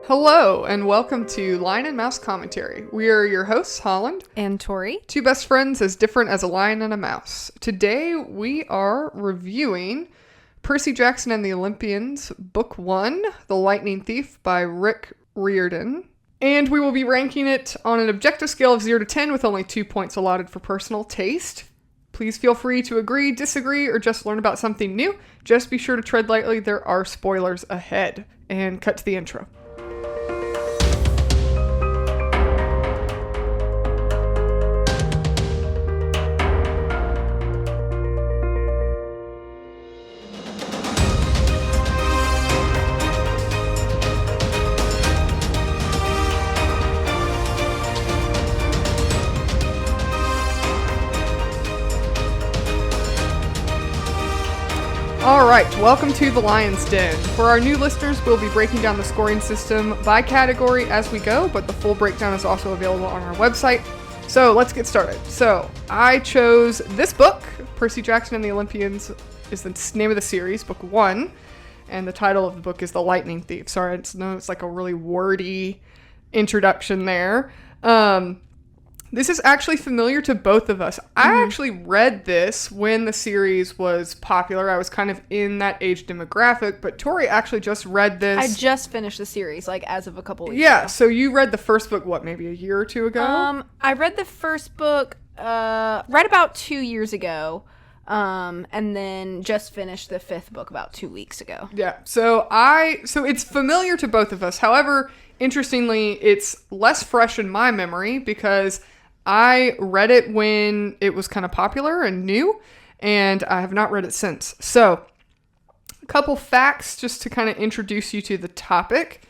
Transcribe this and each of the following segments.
Hello, and welcome to Lion and Mouse Commentary. We are your hosts, Holland and Tori. Two best friends as different as a lion and a mouse. Today we are reviewing Percy Jackson and the Olympians, Book 1, The Lightning Thief by Rick Riordan. And we will be ranking it on an objective scale of 0 to 10 with only 2 points allotted for personal taste. Please feel free to agree, disagree, or just learn about something new. Just be sure to tread lightly, there are spoilers ahead. And cut to the intro. Alright, welcome to the Lion's Den. For our new listeners, we'll be breaking down the scoring system by category as we go, but the full breakdown is also available on our website. So let's get started. So I chose this book, Percy Jackson and the Olympians is the name of the series, book 1, and the title of the book is The Lightning Thief. Sorry, it's like a really wordy introduction there. This is actually familiar to both of us. I actually read this when the series was popular. I was kind of in that age demographic, but Tori actually just read this. I just finished the series, as of a couple weeks ago. Yeah, so you read the first book, maybe a year or two ago? I read the first book right about 2 years ago, and then just finished the fifth book about 2 weeks ago. Yeah, so it's familiar to both of us. However, interestingly, it's less fresh in my memory because I read it when it was kind of popular and new, and I have not read it since. So, a couple facts just to kind of introduce you to the topic.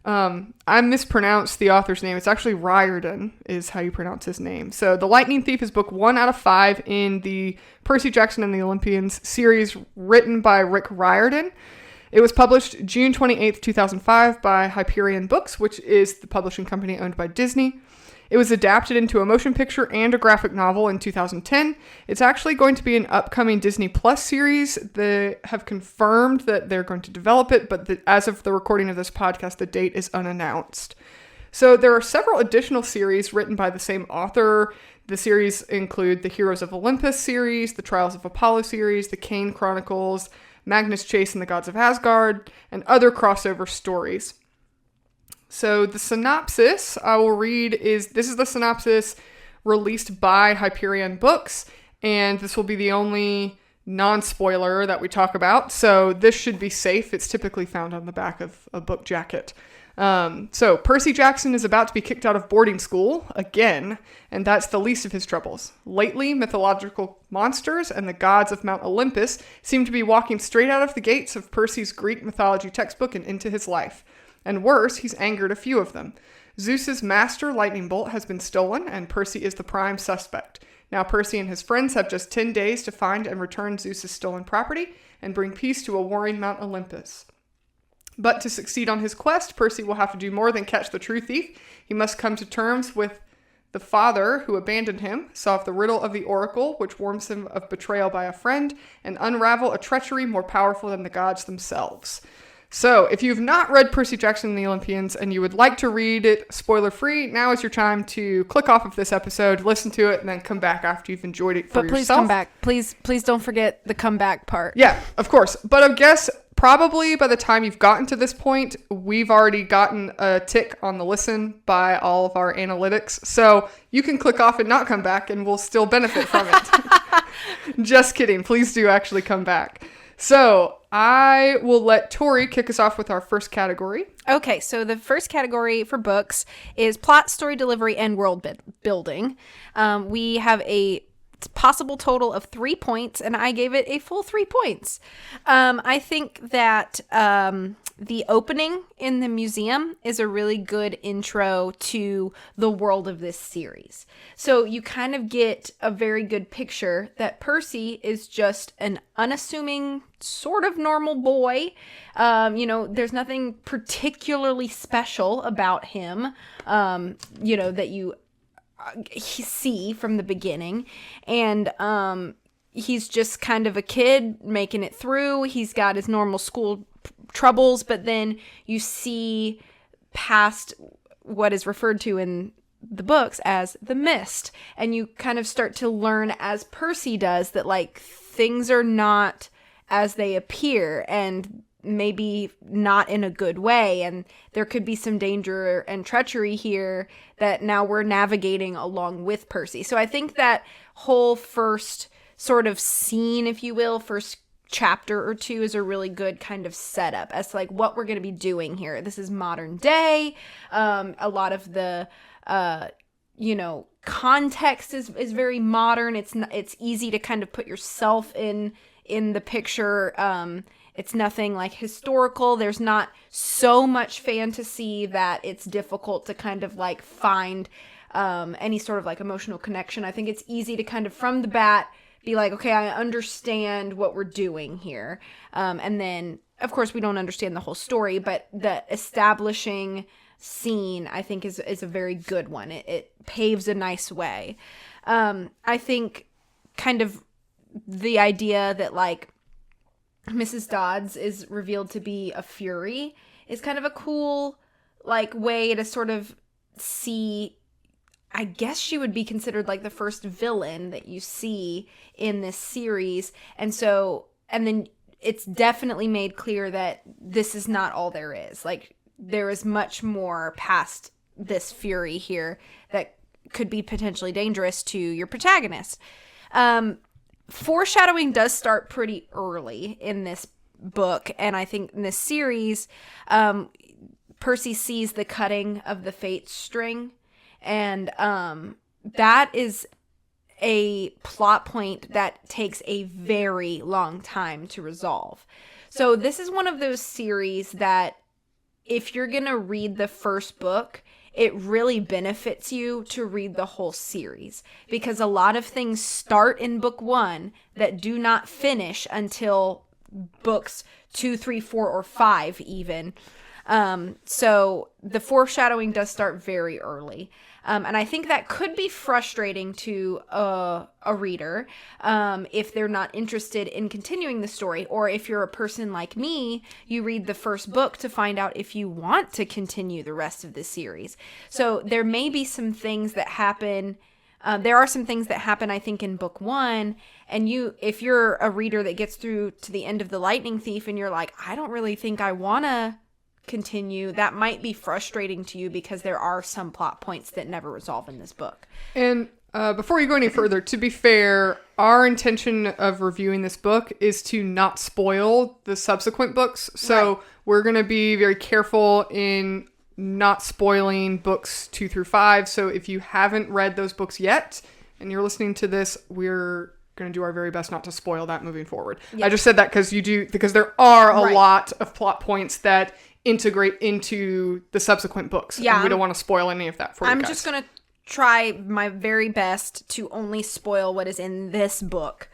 I mispronounced the author's name. It's actually Riordan is how you pronounce his name. So, The Lightning Thief is book 1 out of 5 in the Percy Jackson and the Olympians series written by Rick Riordan. It was published June 28th, 2005 by Hyperion Books, which is the publishing company owned by Disney. It was adapted into a motion picture and a graphic novel in 2010. It's actually going to be an upcoming Disney Plus series. They have confirmed that they're going to develop it, but as of the recording of this podcast, the date is unannounced. So there are several additional series written by the same author. The series include the Heroes of Olympus series, the Trials of Apollo series, the Kane Chronicles, Magnus Chase and the Gods of Asgard, and other crossover stories. So the synopsis I will read this is the synopsis released by Hyperion Books, and this will be the only non-spoiler that we talk about. So this should be safe. It's typically found on the back of a book jacket. So Percy Jackson is about to be kicked out of boarding school again, and that's the least of his troubles. Lately, mythological monsters and the gods of Mount Olympus seem to be walking straight out of the gates of Percy's Greek mythology textbook and into his life. And worse, he's angered a few of them. Zeus's master lightning bolt has been stolen, and Percy is the prime suspect. Now Percy and his friends have just 10 days to find and return Zeus's stolen property and bring peace to a warring Mount Olympus. But to succeed on his quest, Percy will have to do more than catch the true thief. He must come to terms with the father who abandoned him, solve the riddle of the oracle, which warns him of betrayal by a friend, and unravel a treachery more powerful than the gods themselves. So, if you've not read Percy Jackson and the Olympians and you would like to read it spoiler-free, now is your time to click off of this episode, listen to it, and then come back after you've enjoyed it for yourself. But please come back. Please don't forget the comeback part. Yeah, of course. But I guess probably by the time you've gotten to this point, we've already gotten a tick on the listen by all of our analytics. So, you can click off and not come back and we'll still benefit from it. Just kidding. Please do actually come back. So, I will let Tori kick us off with our first category. Okay, so the first category for books is plot, story delivery, and world building. We have a possible total of 3 points, and I gave it a full 3 points. I think that the opening in the museum is a really good intro to the world of this series. So you kind of get a very good picture that Percy is just an unassuming, sort of normal boy. There's nothing particularly special about him, that you see from the beginning. And he's just kind of a kid making it through. He's got his normal school troubles, but then you see past what is referred to in the books as the mist, and you kind of start to learn, as Percy does, that like things are not as they appear, and maybe not in a good way, and there could be some danger and treachery here that now we're navigating along with Percy. So I think that whole first sort of scene, if you will, first chapter or two, is a really good kind of setup as to like what we're going to be doing here. This is modern day. A lot of the context is very modern. It's easy to kind of put yourself in the picture. It's nothing like historical. There's not so much fantasy that it's difficult to kind of like find any sort of like emotional connection. I think it's easy to kind of from the bat be like, okay, I understand what we're doing here. And then, of course, we don't understand the whole story, but the establishing scene, I think, is a very good one. It paves a nice way. I think kind of the idea that, like, Mrs. Dodds is revealed to be a Fury is kind of a cool, like, way to sort of see... I guess she would be considered like the first villain that you see in this series. And then it's definitely made clear that this is not all there is. Like, there is much more past this Fury here that could be potentially dangerous to your protagonist. Foreshadowing does start pretty early in this book. And I think in this series, Percy sees the cutting of the Fates string. And that is a plot point that takes a very long time to resolve. So this is one of those series that if you're going to read the first book, it really benefits you to read the whole series, because a lot of things start in book 1 that do not finish until books 2, 3, 4, or 5 even. So the foreshadowing does start very early. And I think that could be frustrating to a reader if they're not interested in continuing the story, or if you're a person like me, you read the first book to find out if you want to continue the rest of the series. So there may be some things that happen. There are some things that happen, I think, in book 1, and if you're a reader that gets through to the end of The Lightning Thief and you're like, I don't really think I want to continue, that might be frustrating to you because there are some plot points that never resolve in this book. And before you go any further, to be fair, our intention of reviewing this book is to not spoil the subsequent books. So right. We're going to be very careful in not spoiling books 2 through 5. So if you haven't read those books yet and you're listening to this, we're going to do our very best not to spoil that moving forward. Yep. I just said that because there are a lot of plot points that integrate into the subsequent books. Yeah. And we don't want to spoil any of that for you guys. I'm just going to try my very best to only spoil what is in this book,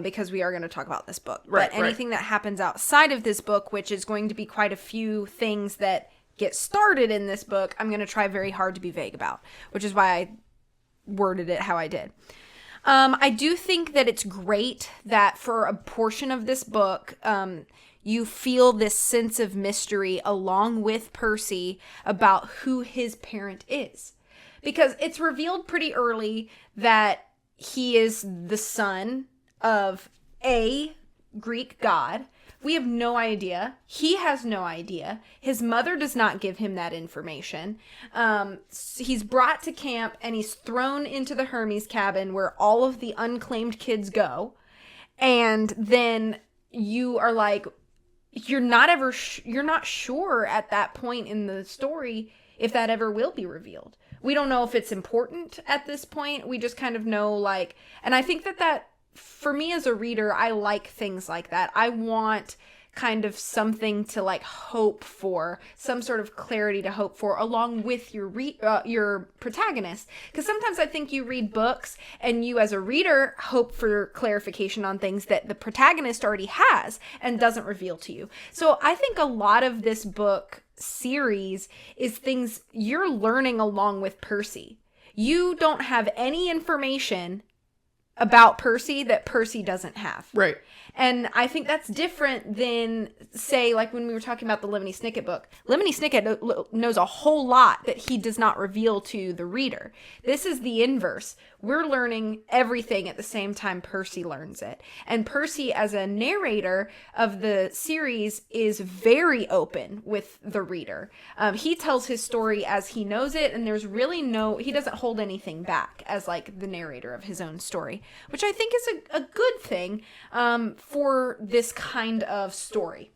because we are going to talk about this book. Right, but anything that happens outside of this book, which is going to be quite a few things that get started in this book, I'm going to try very hard to be vague about, which is why I worded it how I did. I do think that it's great that for a portion of this book, you feel this sense of mystery along with Percy about who his parent is. Because it's revealed pretty early that he is the son of a Greek god. We have no idea. He has no idea. His mother does not give him that information. He's brought to camp and he's thrown into the Hermes cabin where all of the unclaimed kids go. And then you are like... You're not sure at that point in the story if that ever will be revealed. We don't know if it's important at this point. We just kind of know, like, and I think that for me as a reader, I like things like that. I want kind of something to like hope for, some sort of clarity to hope for along with your protagonist. Because sometimes I think you read books and you as a reader hope for clarification on things that the protagonist already has and doesn't reveal to you. So I think a lot of this book series is things you're learning along with Percy. You don't have any information about Percy that Percy doesn't have. Right. And I think that's different than, say, like when we were talking about the Lemony Snicket book. Lemony Snicket knows a whole lot that he does not reveal to the reader. This is the inverse. We're learning everything at the same time Percy learns it. And Percy, as a narrator of the series, is very open with the reader. He tells his story as he knows it, and there's really he doesn't hold anything back as like the narrator of his own story, which I think is a good thing for this kind of story.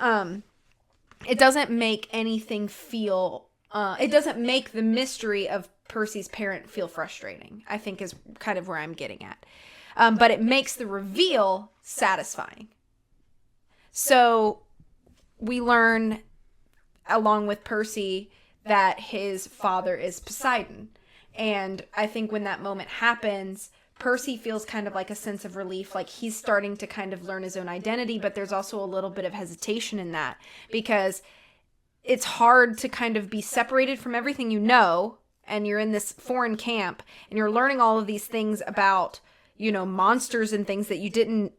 It doesn't make anything feel, it doesn't make the mystery of Percy's parent feel frustrating, I think is kind of where I'm getting at. But it makes the reveal satisfying. So we learn, along with Percy, that his father is Poseidon. And I think when that moment happens, Percy feels kind of like a sense of relief, like he's starting to kind of learn his own identity, but there's also a little bit of hesitation in that, because it's hard to kind of be separated from everything you know, and you're in this foreign camp, and you're learning all of these things about, you know, monsters and things that you didn't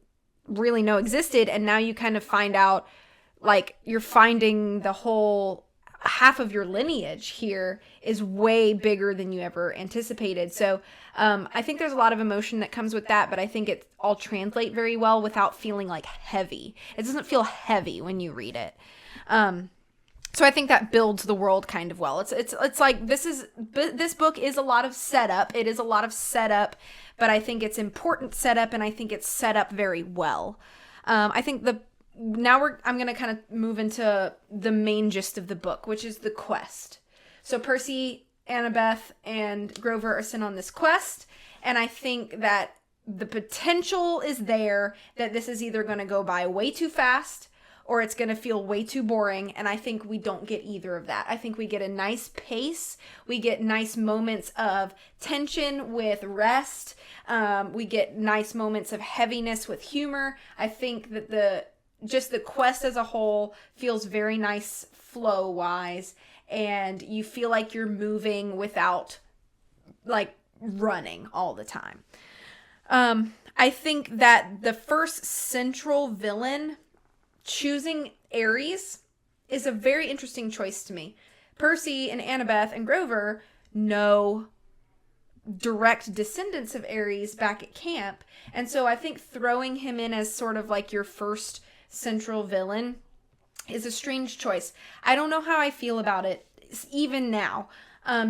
really know existed, and now you kind of find out, like, you're finding the whole half of your lineage here is way bigger than you ever anticipated. So I think there's a lot of emotion that comes with that, but I think it all translate very well without feeling like heavy. It doesn't feel heavy when you read it. So I think that builds the world kind of well. It's like this book is a lot of setup. It is a lot of setup, but I think it's important setup, and I think it's set up very well. I think I'm going to kind of move into the main gist of the book, which is the quest. So Percy, Annabeth, and Grover are sent on this quest, and I think that the potential is there that this is either going to go by way too fast or it's going to feel way too boring, and I think we don't get either of that. I think we get a nice pace. We get nice moments of tension with rest. We get nice moments of heaviness with humor. I think that the quest as a whole feels very nice flow-wise, and you feel like you're moving without, like, running all the time. I think that the first central villain, choosing Ares, is a very interesting choice to me. Percy and Annabeth and Grover know direct descendants of Ares back at camp, and so I think throwing him in as sort of like your first central villain is a strange choice. I don't know how I feel about it even now.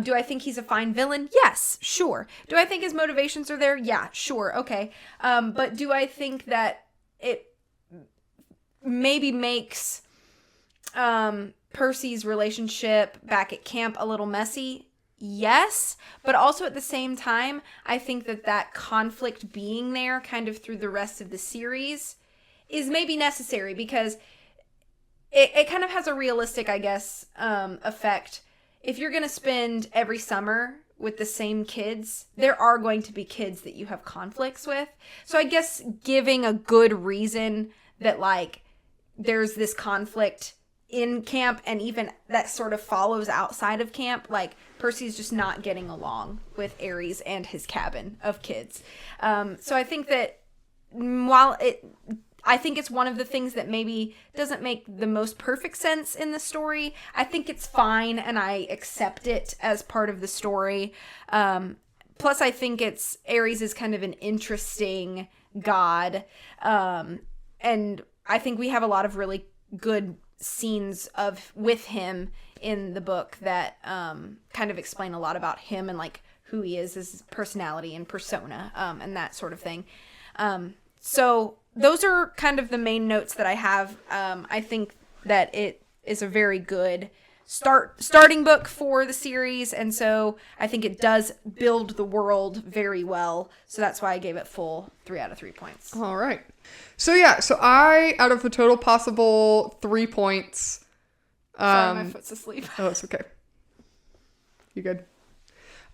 Do I think he's a fine villain? Yes, sure. Do I think his motivations are there? Yeah, sure. Okay. But do I think that it maybe makes Percy's relationship back at camp a little messy? Yes, but also at the same time, I think that conflict being there kind of through the rest of the series is maybe necessary, because it kind of has a realistic, I guess, effect. If you're going to spend every summer with the same kids, there are going to be kids that you have conflicts with. So I guess giving a good reason that, like, there's this conflict in camp, and even that sort of follows outside of camp, like Percy's just not getting along with Ares and his cabin of kids. So I think that I think it's one of the things that maybe doesn't make the most perfect sense in the story. I think it's fine, and I accept it as part of the story. Plus, I think Ares is kind of an interesting god. And I think we have a lot of really good scenes with him in the book that kind of explain a lot about him and like who he is, his personality and persona, and that sort of thing. So those are kind of the main notes that I have. I think that it is a very good starting book for the series, and so I think it does build the world very well. So that's why I gave it full 3 out of 3 points. All right. So yeah, I, out of a total possible 3 points. Sorry, my foot's asleep. Oh, it's okay. You good?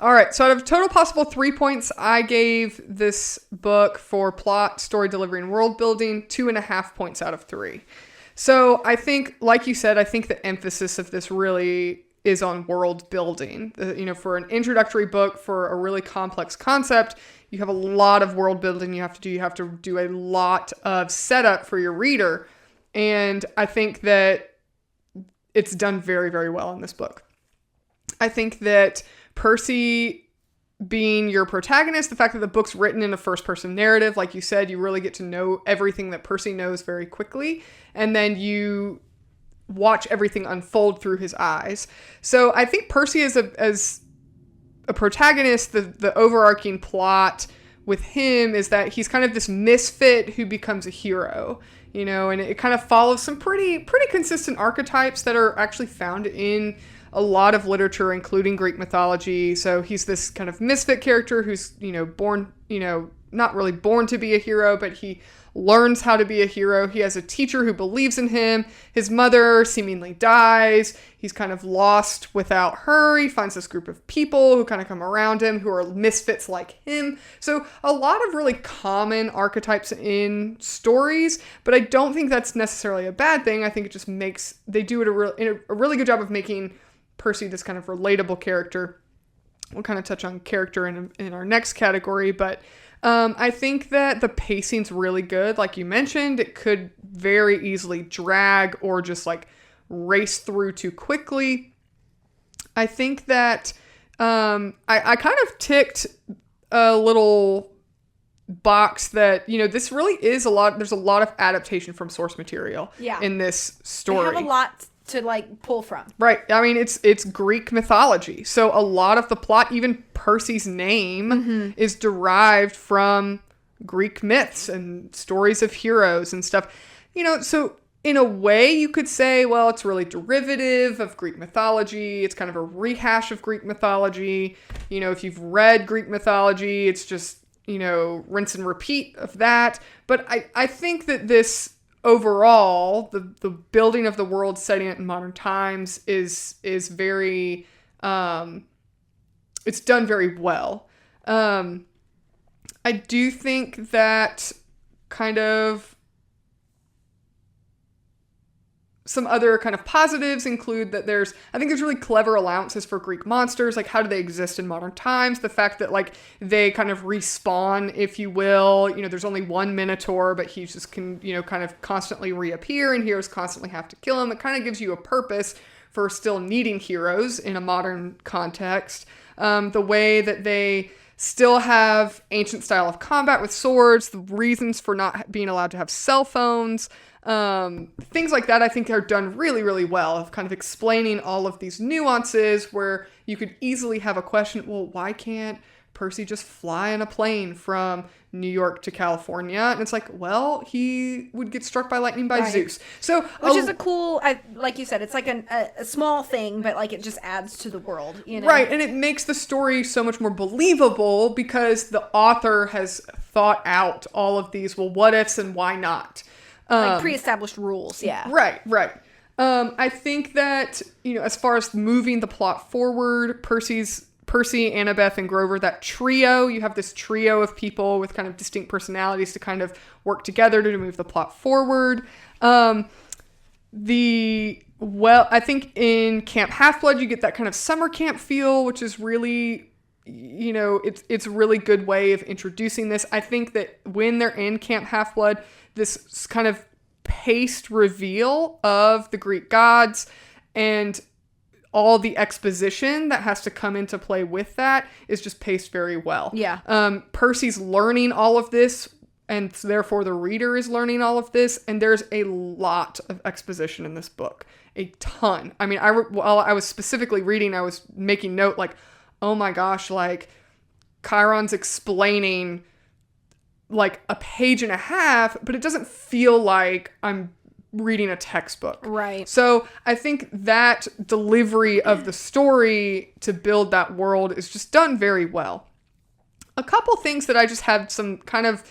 All right. So out of a total possible 3 points, I gave this book for plot, story delivery, and world building 2.5 points out of 3. So I think, like you said, I think the emphasis of this really is on world building. For an introductory book for a really complex concept, you have a lot of world building you have to do. You have to do a lot of setup for your reader. And I think that it's done very, very well in this book. I think that Percy being your protagonist, the fact that the book's written in a first-person narrative, like you said, you really get to know everything that Percy knows very quickly. And then you watch everything unfold through his eyes. So I think Percy as a protagonist, the overarching plot with him is that he's kind of this misfit who becomes a hero, and it kind of follows some pretty consistent archetypes that are actually found in a lot of literature, including Greek mythology. So he's this kind of misfit character who's, born, not really born to be a hero, but he learns how to be a hero. He has a teacher who believes in him. His mother seemingly dies. He's kind of lost without her. He finds this group of people who kind of come around him who are misfits like him. So a lot of really common archetypes in stories, but I don't think that's necessarily a bad thing. I think it just they do it a really good job of making Percy this kind of relatable character. We'll kind of touch on character in our next category, but I think that the pacing's really good. Like you mentioned, it could very easily drag or just like race through too quickly. I think that I kind of ticked a little box that, this really is there's a lot of adaptation from source material in this story. They have a lot to like pull from. Right. I mean, it's Greek mythology. So a lot of the plot, even Percy's name, is derived from Greek myths and stories of heroes and stuff. So in a way you could say, well, it's really derivative of Greek mythology. It's kind of a rehash of Greek mythology. If you've read Greek mythology, it's just, rinse and repeat of that. But I think that this overall, the building of the world, setting it in modern times is very, it's done very well. I do think that kind of some other kind of positives include that I think there's really clever allowances for Greek monsters. Like, how do they exist in modern times? The fact that, like, they kind of respawn, if you will. There's only one Minotaur, but he just can, kind of constantly reappear, and heroes constantly have to kill him. It kind of gives you a purpose for still needing heroes in a modern context. The way that they still have ancient style of combat with swords, the reasons for not being allowed to have cell phones, things like that, I think are done really, really well of kind of explaining all of these nuances where you could easily have a question, well, why can't Percy just fly in a plane from New York to California? And it's like, well, he would get struck by lightning by Zeus. So, which is a cool, like you said, it's like a small thing, but like it just adds to the world, Right, and it makes the story so much more believable because the author has thought out all of these, well, what ifs and why not? Like pre-established rules, yeah. Right. I think that, as far as moving the plot forward, Percy, Annabeth, and Grover, that trio, you have this trio of people with kind of distinct personalities to kind of work together to move the plot forward. I think in Camp Half-Blood, you get that kind of summer camp feel, which is really, it's a really good way of introducing this. I think that when they're in Camp Half-Blood, this kind of paced reveal of the Greek gods and all the exposition that has to come into play with that is just paced very well. Yeah. Percy's learning all of this, and therefore the reader is learning all of this, and there's a lot of exposition in this book. A ton. I mean, while I was specifically reading, I was making note like, oh my gosh, like Chiron's explaining like a page and a half, but it doesn't feel like I'm reading a textbook. Right. So I think that delivery of the story to build that world is just done very well. A couple things that I just had some kind of,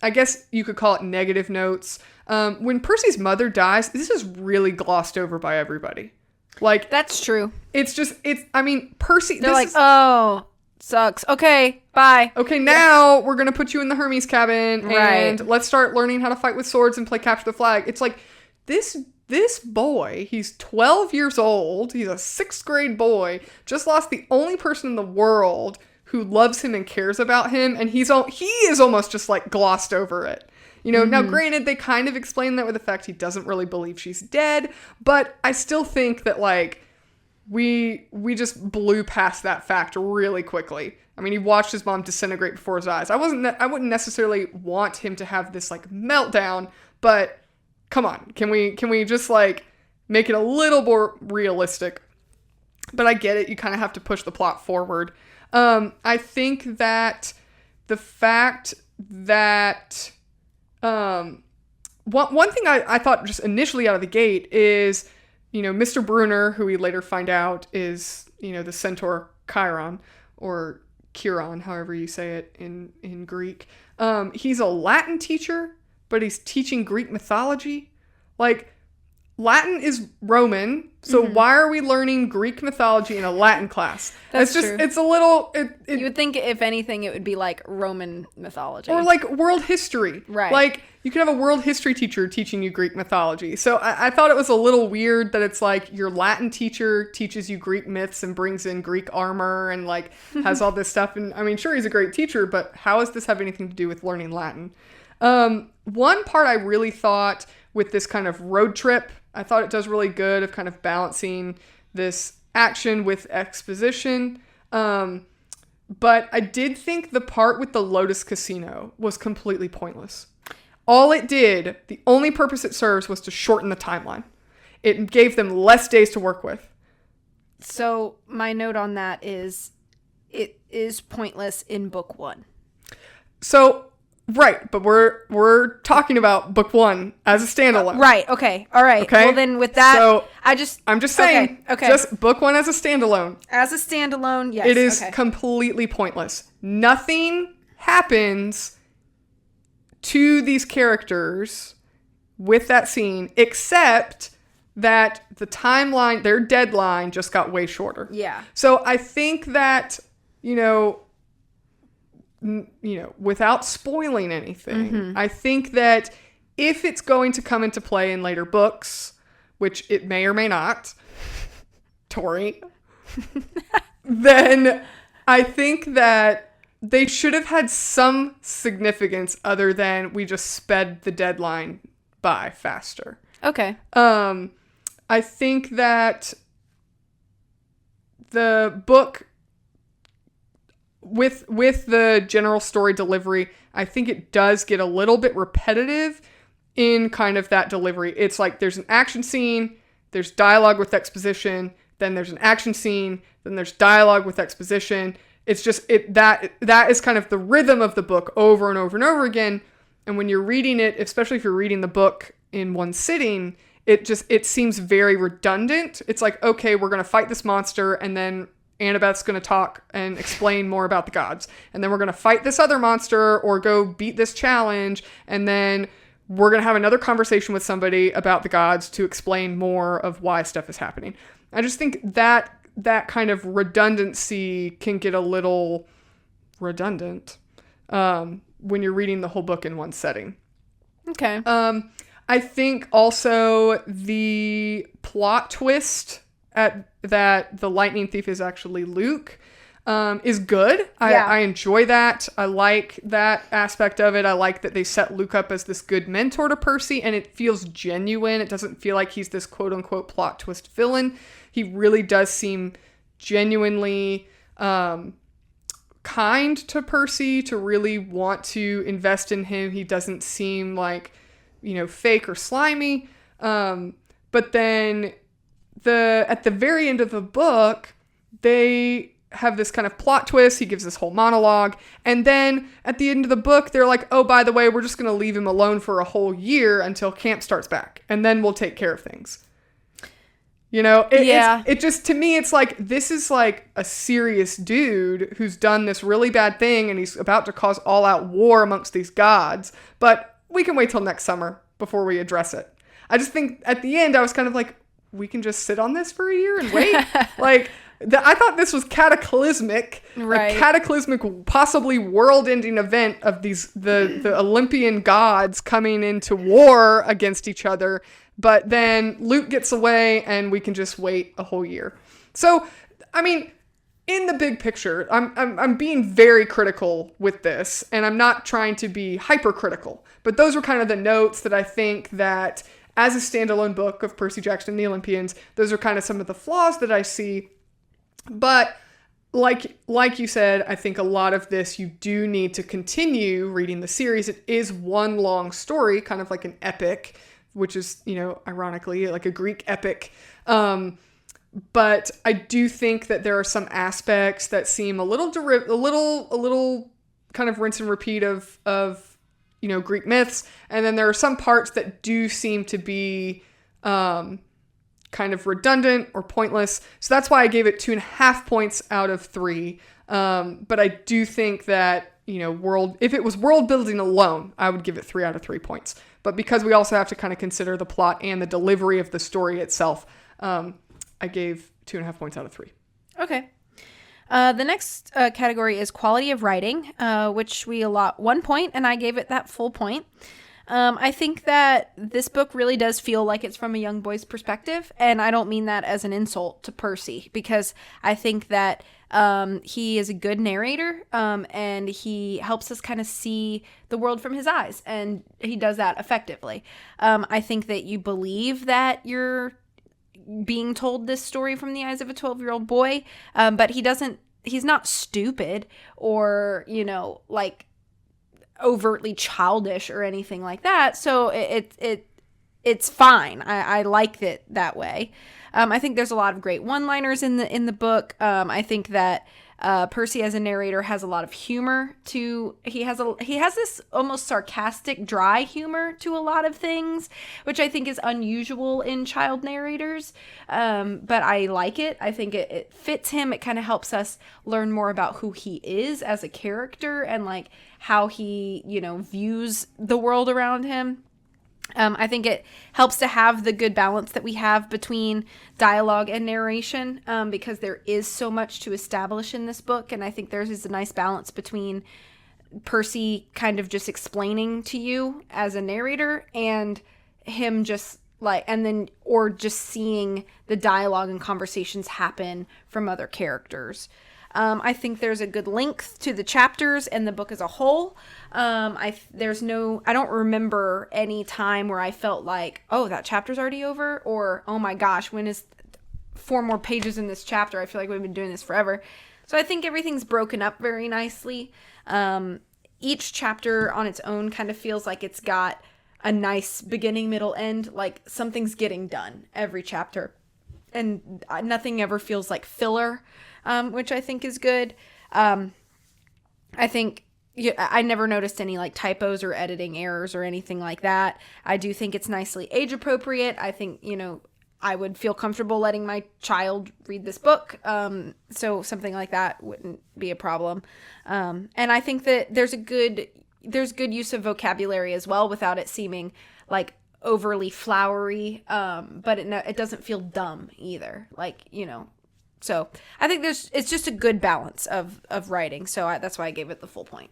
I guess you could call it negative notes. When Percy's mother dies, this is really glossed over by everybody. Like, that's true. Percy, they're like, oh, sucks. Okay, bye. Okay, now we're going to put you in the Hermes cabin and let's start learning how to fight with swords and play capture the flag. It's like, this this boy, he's 12 years old, he's a 6th grade boy, just lost the only person in the world who loves him and cares about him, and he is almost just like glossed over it. You know, now granted, they kind of explain that with the fact he doesn't really believe she's dead, but I still think that, like, we just blew past that fact really quickly. I mean, he watched his mom disintegrate before his eyes. I wouldn't necessarily want him to have this, like, meltdown, but come on, can we just, like, make it a little more realistic? But I get it, you kind of have to push the plot forward. I think that the fact that one thing I thought just initially out of the gate is, you know, Mr. Brunner, who we later find out is, you know, the centaur Chiron, or Chiron, however you say it in Greek. He's a Latin teacher, but he's teaching Greek mythology. Like, Latin is Roman, so why are we learning Greek mythology in a Latin class? That's it's just, true. it's a little... You would think, if anything, it would be like Roman mythology. Or like world history. Right. Like, you could have a world history teacher teaching you Greek mythology. So I thought it was a little weird that it's like your Latin teacher teaches you Greek myths and brings in Greek armor and, like, has all this stuff. And I mean, sure, he's a great teacher, but how does this have anything to do with learning Latin? One part I really thought with this kind of road trip, I thought it does really good of kind of balancing this action with exposition. But I did think the part with the Lotus Casino was completely pointless. All it did, the only purpose it serves, was to shorten the timeline. It gave them less days to work with. So my note on that is, it is pointless in book 1. So, right, but we're talking about book 1 as a standalone. Right, okay, all right. Okay? Well, then with that, So, I'm just saying, okay. just book 1 as a standalone. As a standalone, yes. It is okay. completely pointless. Nothing happens to these characters with that scene, except that the timeline, their deadline, just got way shorter. Yeah. So I think that, you know, without spoiling anything, I think that if it's going to come into play in later books, which it may or may not, Tori, then I think that they should have had some significance other than we just sped the deadline by faster. Okay. I think that the book, with the general story delivery, I think it does get a little bit repetitive in kind of that delivery. It's like there's an action scene, there's dialogue with exposition, then there's an action scene, then there's dialogue with exposition. It's just that is kind of the rhythm of the book over and over and over again. And when you're reading it, especially if you're reading the book in one sitting, it seems very redundant. It's like, okay, we're going to fight this monster, and then Annabeth's going to talk and explain more about the gods. And then we're going to fight this other monster or go beat this challenge. And then we're going to have another conversation with somebody about the gods to explain more of why stuff is happening. I just think that kind of redundancy can get a little redundant when you're reading the whole book in one setting. Okay. I think also the plot twist that the lightning thief is actually Luke is good. I enjoy that. I like that aspect of it. I like that they set Luke up as this good mentor to Percy, and it feels genuine. It doesn't feel like he's this quote-unquote plot twist villain. He really does seem genuinely kind to Percy, to really want to invest in him. He doesn't seem like, you know, fake or slimy. But then at the very end of the book, they have this kind of plot twist. He gives this whole monologue. And then at the end of the book, they're like, oh, by the way, we're just going to leave him alone for a whole year until camp starts back. And then we'll take care of things. You know, it just, to me, it's like, this is like a serious dude who's done this really bad thing, and he's about to cause all out war amongst these gods. But we can wait till next summer before we address it. I just think at the end, I was kind of like, we can just sit on this for a year and wait. Like, I thought this was cataclysmic, Right. a cataclysmic, possibly world-ending event of the Olympian gods coming into war against each other. But then Luke gets away, and we can just wait a whole year. So, I mean, in the big picture, I'm being very critical with this, and I'm not trying to be hypercritical. But those were kind of the notes that I think that, as a standalone book of Percy Jackson and the Olympians, those are kind of some of the flaws that I see. But like you said, I think a lot of this, you do need to continue reading the series. It is one long story, kind of like an epic, which is, ironically, like a Greek epic. But I do think that there are some aspects that seem a little kind of rinse and repeat of Greek myths. And then there are some parts that do seem to be kind of redundant or pointless. So that's why I gave it 2.5 points out of 3. But I do think that, if it was world building alone, I would give it 3 out of 3 points. But because we also have to kind of consider the plot and the delivery of the story itself, I gave 2.5 points out of 3. Okay. The next category is quality of writing, which we allot 1 point, and I gave it that full point. I think that this book really does feel like it's from a young boy's perspective, and I don't mean that as an insult to Percy, because I think that he is a good narrator, and he helps us kind of see the world from his eyes, and he does that effectively. I think that you believe that you're being told this story from the eyes of a 12-year-old boy, but he's not stupid or, overtly childish or anything like that. So it's fine. I like it that way. I think there's a lot of great one-liners in the book. I think that Percy as a narrator has a lot of humor he has this almost sarcastic, dry humor to a lot of things, which I think is unusual in child narrators. But I like it. I think it fits him. It kind of helps us learn more about who he is as a character and like how he, views the world around him. I think it helps to have the good balance that we have between dialogue and narration, because there is so much to establish in this book. And I think there's a nice balance between Percy kind of just explaining to you as a narrator and him just or just seeing the dialogue and conversations happen from other characters. I think there's a good length to the chapters and the book as a whole. I don't remember any time where I felt like, oh, that chapter's already over, or, oh my gosh, when is 4 more pages in this chapter? I feel like we've been doing this forever. So I think everything's broken up very nicely. Each chapter on its own kind of feels like it's got a nice beginning, middle, end, like something's getting done every chapter. And nothing ever feels like filler. Which I think is good. I think I never noticed any like typos or editing errors or anything like that. I do think it's nicely age appropriate. I think, I would feel comfortable letting my child read this book. So something like that wouldn't be a problem. And I think that there's good use of vocabulary as well without it seeming like overly flowery. But it doesn't feel dumb either. So I think it's just a good balance of writing. So that's why I gave it the full point.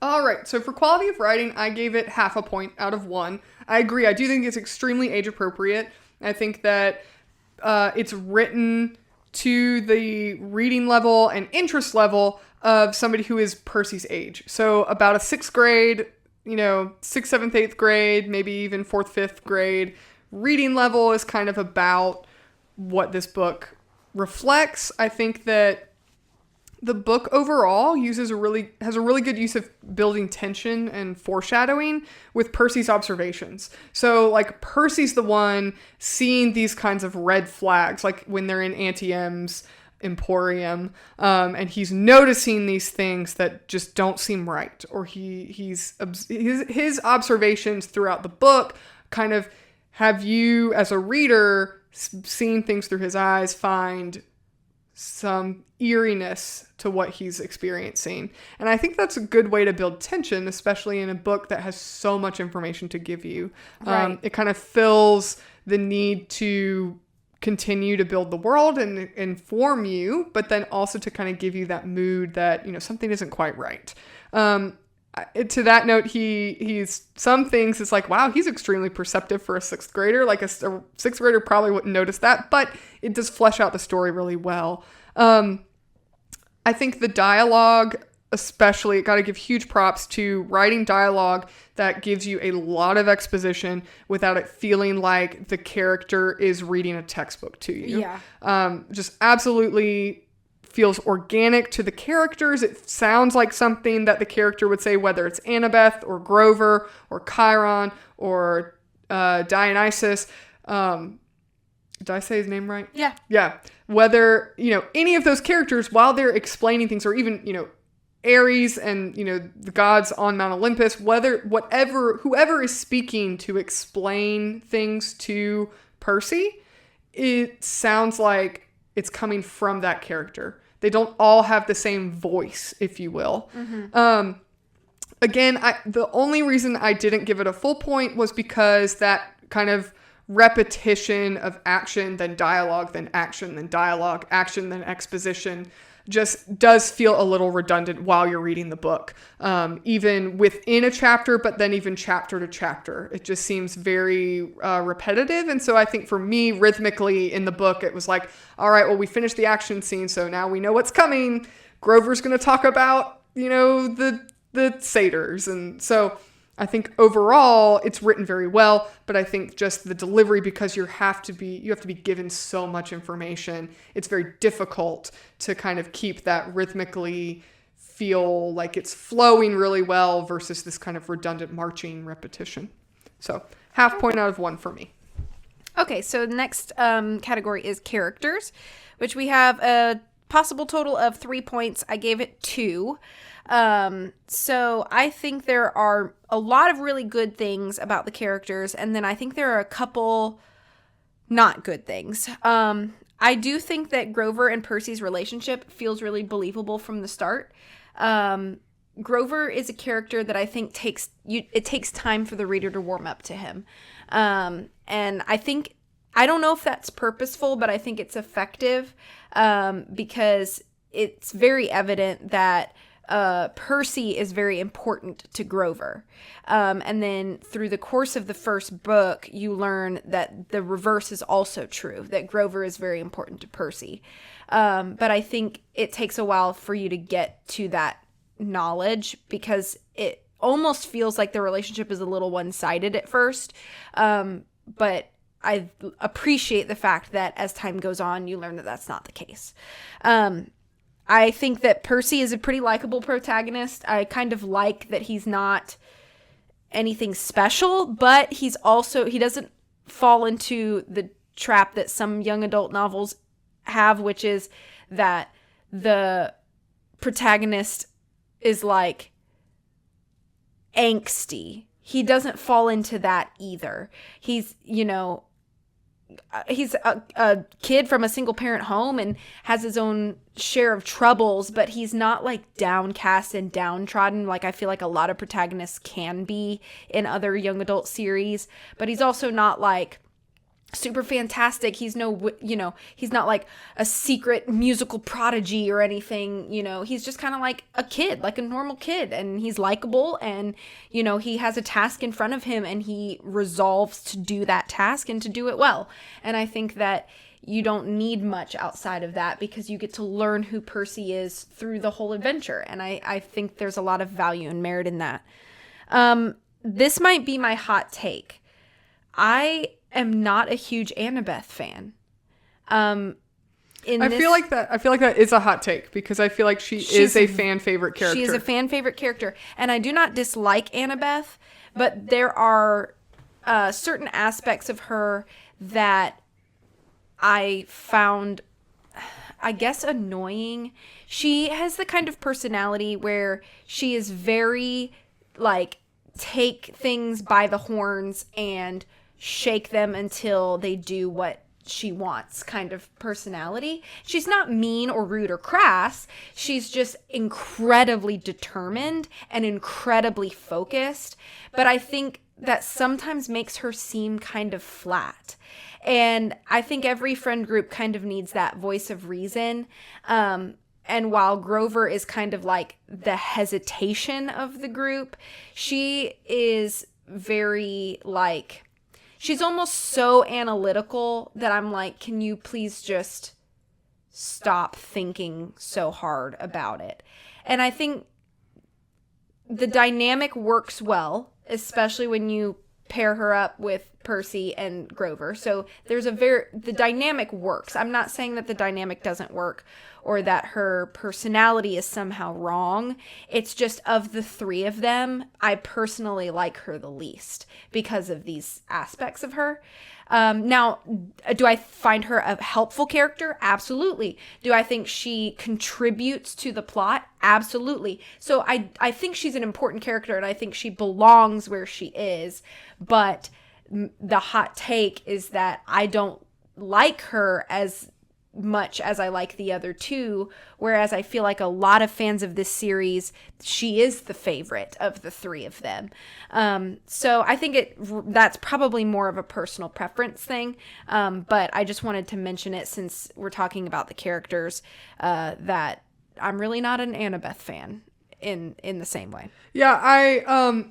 All right. So for quality of writing, I gave it 0.5 point out of 1. I agree. I do think it's extremely age appropriate. I think that it's written to the reading level and interest level of somebody who is Percy's age. So about a 6th grade, 6th, 7th, 8th grade, maybe even 4th, 5th grade reading level is kind of about what this book reflects. I think that the book overall has a really good use of building tension and foreshadowing with Percy's observations. So like Percy's the one seeing these kinds of red flags, like when they're in Auntie M's emporium, and he's noticing these things that just don't seem right, or his observations throughout the book kind of have you as a reader seeing things through his eyes find some eeriness to what he's experiencing. And I think that's a good way to build tension, especially in a book that has so much information to give you. Right. It kind of fills the need to continue to build the world and inform you, but then also to kind of give you that mood that, something isn't quite right. To that note, he's some things it's like, wow, he's extremely perceptive for a sixth grader. Like a sixth grader probably wouldn't notice that, but it does flesh out the story really well. I think the dialogue, especially, got to give huge props to writing dialogue that gives you a lot of exposition without it feeling like the character is reading a textbook to you. Yeah. Just absolutely feels organic to the characters. It sounds like something that the character would say, whether it's Annabeth or Grover or Chiron or Dionysus. Did I say his name right? Yeah. Yeah. Whether, any of those characters, while they're explaining things, or even, Ares and, the gods on Mount Olympus, whoever is speaking to explain things to Percy, it sounds like it's coming from that character. They don't all have the same voice, if you will. Mm-hmm. Again, the only reason I didn't give it a full point was because that kind of repetition of action, then dialogue, then action, then dialogue, action, then exposition just does feel a little redundant while you're reading the book. Even within a chapter, but then even chapter to chapter. It just seems very repetitive. And so I think for me, rhythmically in the book, it was like, all right, well, we finished the action scene, so now we know what's coming. Grover's going to talk about, the satyrs. And so I think overall it's written very well, but I think just the delivery, because you have to be given so much information, it's very difficult to kind of keep that rhythmically feel like it's flowing really well versus this kind of redundant marching repetition. So 0.5 point out of 1 for me. Okay, so the next category is characters, which we have a possible total of 3 points. I gave it 2. So I think there are a lot of really good things about the characters, and then I think there are a couple not good things. I do think that Grover and Percy's relationship feels really believable from the start. Grover is a character that I think it takes time for the reader to warm up to him. And I don't know if that's purposeful, but I think it's effective, because it's very evident that Percy is very important to Grover. And then through the course of the first book, you learn that the reverse is also true, that Grover is very important to Percy. But I think it takes a while for you to get to that knowledge, because it almost feels like the relationship is a little one-sided at first. But I appreciate the fact that as time goes on, you learn that that's not the case. I think that Percy is a pretty likable protagonist. I kind of like that he's not anything special, but he doesn't fall into the trap that some young adult novels have, which is that the protagonist is like angsty. He doesn't fall into that either. He's a kid from a single parent home and has his own share of troubles, but he's not like downcast and downtrodden like I feel like a lot of protagonists can be in other young adult series. But he's also not like super fantastic. He's he's not like a secret musical prodigy or anything. He's just kind of like a kid, like a normal kid, and he's likable, and he has a task in front of him and he resolves to do that task and to do it well. And I think that you don't need much outside of that, because you get to learn who Percy is through the whole adventure, and I think there's a lot of value and merit in that. This might be my hot take. I am not a huge Annabeth fan. I feel like that is a hot take, because I feel like she is a fan favorite character. She is a fan favorite character, and I do not dislike Annabeth, but there are certain aspects of her that I found, I guess, annoying. She has the kind of personality where she is very like take things by the horns and shake them until they do what she wants kind of personality. She's not mean or rude or crass. She's just incredibly determined and incredibly focused. But I think that sometimes makes her seem kind of flat. And I think every friend group kind of needs that voice of reason. And while Grover is kind of like the hesitation of the group, she is very like, she's almost so analytical that I'm like, can you please just stop thinking so hard about it? And I think the dynamic works well, especially when you pair her up with Percy and Grover. So the dynamic works. I'm not saying that the dynamic doesn't work or that her personality is somehow wrong. It's just, of the three of them, I personally like her the least because of these aspects of her. Now, do I find her a helpful character? Absolutely. Do I think she contributes to the plot? Absolutely. So I think she's an important character, and I think she belongs where she is. But the hot take is that I don't like her as much as I like the other two, whereas I feel like a lot of fans of this series, she is the favorite of the three of them. So I think that's probably more of a personal preference thing, but I just wanted to mention it since we're talking about the characters, that I'm really not an Annabeth fan in the same way. Yeah,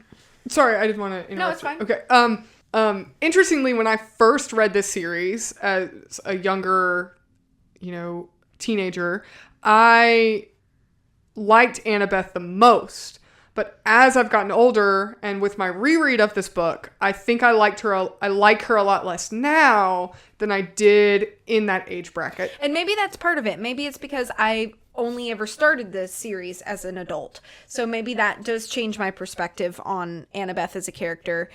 sorry, I didn't want to interrupt. No, it's fine. Okay. Interestingly, when I first read this series as a younger, teenager, I liked Annabeth the most. But as I've gotten older and with my reread of this book, I think I like her a lot less now than I did in that age bracket. And maybe that's part of it. Maybe it's because I only ever started this series as an adult. So maybe that does change my perspective on Annabeth as a character.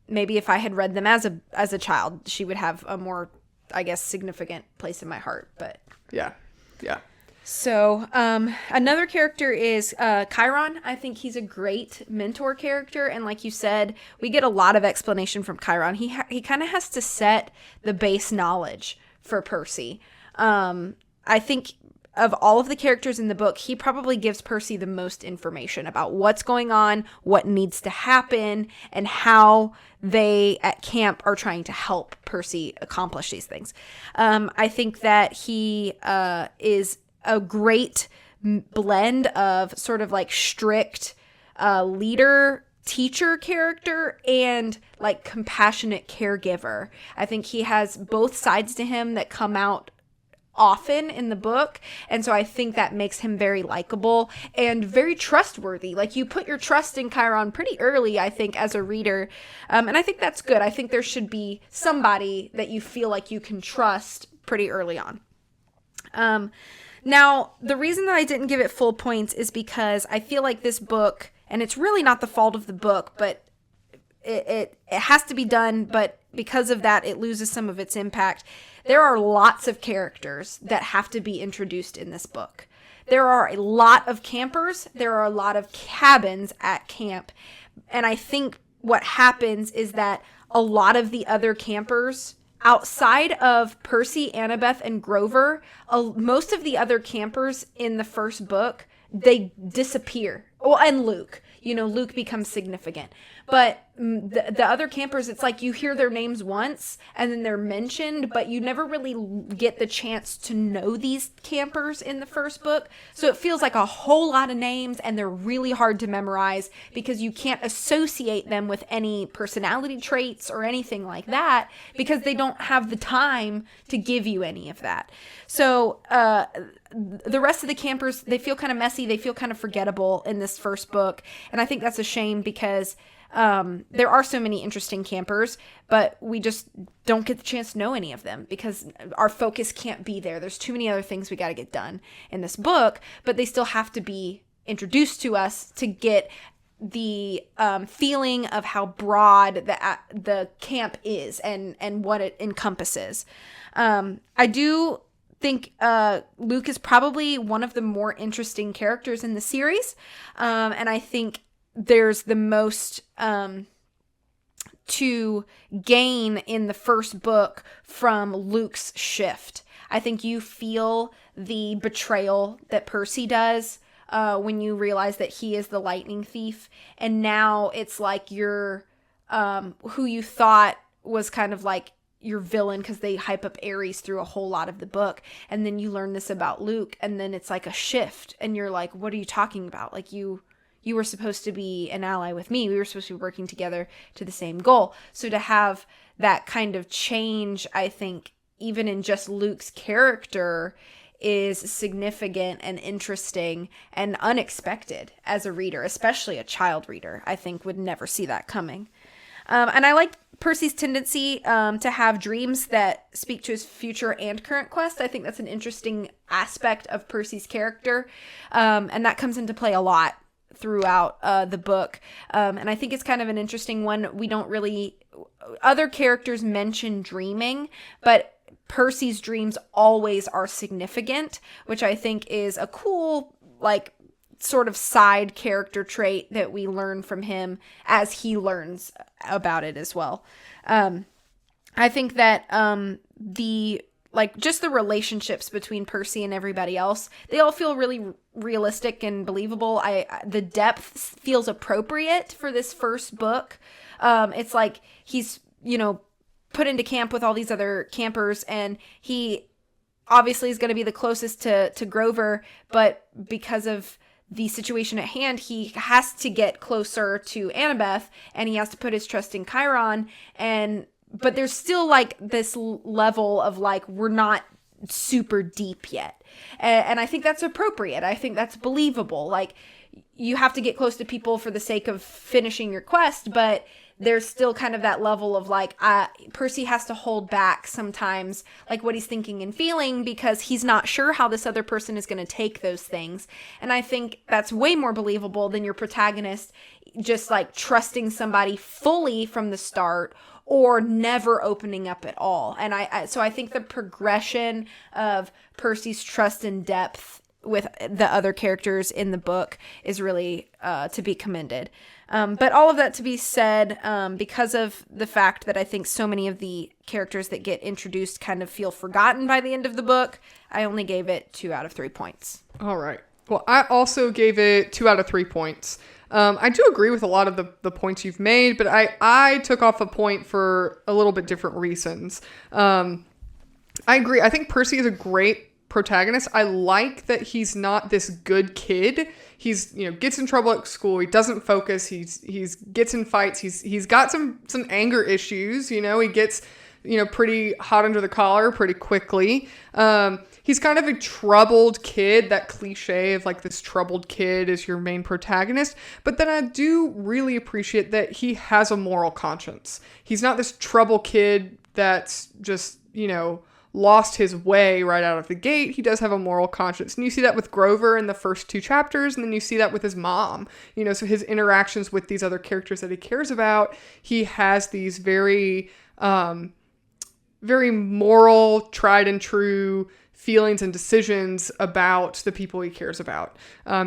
Maybe if I had read them as a child, she would have a more, I guess, significant place in my heart. But yeah. So another character is Chiron. I think he's a great mentor character, and like you said, we get a lot of explanation from Chiron. He kind of has to set the base knowledge for Percy. I think of all of the characters in the book, he probably gives Percy the most information about what's going on, what needs to happen, and how they at camp are trying to help Percy accomplish these things. I think that he is a great blend of sort of like strict leader teacher character and like compassionate caregiver. I think he has both sides to him that come out often in the book, and so I think that makes him very likable and very trustworthy. Like, you put your trust in Chiron pretty early, I think, as a reader, and I think that's good. I think there should be somebody that you feel like you can trust pretty early on. Now, the reason that I didn't give it full points is because I feel like this book, and it's really not the fault of the book, but it has to be done, but because of that, it loses some of its impact. There are lots of characters that have to be introduced in this book. There are a lot of campers. There are a lot of cabins at camp. And I think what happens is that a lot of the other campers, outside of Percy, Annabeth, and Grover, most of the other campers in the first book, they disappear. Well, and Luke. Luke becomes significant. But the other campers, it's like you hear their names once and then they're mentioned, but you never really get the chance to know these campers in the first book. So it feels like a whole lot of names, and they're really hard to memorize because you can't associate them with any personality traits or anything like that because they don't have the time to give you any of that. So the rest of the campers, they feel kind of messy. They feel kind of forgettable in this first book. And I think that's a shame because there are so many interesting campers, but we just don't get the chance to know any of them because our focus can't be there. There's too many other things we got to get done in this book, but they still have to be introduced to us to get the feeling of how broad the camp is and what it encompasses. I do think Luke is probably one of the more interesting characters in the series, and I think there's the most to gain in the first book from Luke's shift. I think you feel the betrayal that Percy does when you realize that he is the lightning thief, and now it's like you're who you thought was kind of like your villain because they hype up Ares through a whole lot of the book, and then you learn this about Luke, and then it's like a shift, and you're like, what are you talking about? Like, you were supposed to be an ally with me. We were supposed to be working together to the same goal. So to have that kind of change, I think, even in just Luke's character, is significant and interesting and unexpected as a reader, especially a child reader, I think would never see that coming. And I like Percy's tendency to have dreams that speak to his future and current quest. I think that's an interesting aspect of Percy's character. And that comes into play a lot throughout the book. And I think it's kind of an interesting one. We don't really... Other characters mention dreaming, but Percy's dreams always are significant, which I think is a cool, like, sort of side character trait that we learn from him as he learns about it as well. I think that just the relationships between Percy and everybody else, they all feel really realistic and believable. The depth feels appropriate for this first book. It's like he's, put into camp with all these other campers, and he obviously is going to be the closest to Grover, but because of the situation at hand, he has to get closer to Annabeth, and he has to put his trust in Chiron, but there's still like this level of like, we're not super deep yet. And I think that's appropriate. I think that's believable. Like, you have to get close to people for the sake of finishing your quest, but there's still kind of that level of like, Percy has to hold back sometimes, like what he's thinking and feeling, because he's not sure how this other person is going to take those things. And I think that's way more believable than your protagonist just like trusting somebody fully from the start or never opening up at all. And so I think the progression of Percy's trust and depth with the other characters in the book is really to be commended. But all of that to be said, because of the fact that I think so many of the characters that get introduced kind of feel forgotten by the end of the book, I only gave it 2 out of 3 points. All right. Well, I also gave it 2 out of 3 points. I do agree with a lot of the points you've made, but I took off a point for a little bit different reasons. I agree. I think Percy is a great protagonist. I like that he's not this good kid. He's, gets in trouble at school. He doesn't focus. He's gets in fights. He's got some anger issues. He gets, pretty hot under the collar pretty quickly. He's kind of a troubled kid, that cliche of like this troubled kid is your main protagonist. But then I do really appreciate that he has a moral conscience. He's not this trouble kid that's just, lost his way right out of the gate. He does have a moral conscience. And you see that with Grover in the first 2 chapters, and then you see that with his mom. So his interactions with these other characters that he cares about, he has these very, very moral, tried and true feelings and decisions about the people he cares about.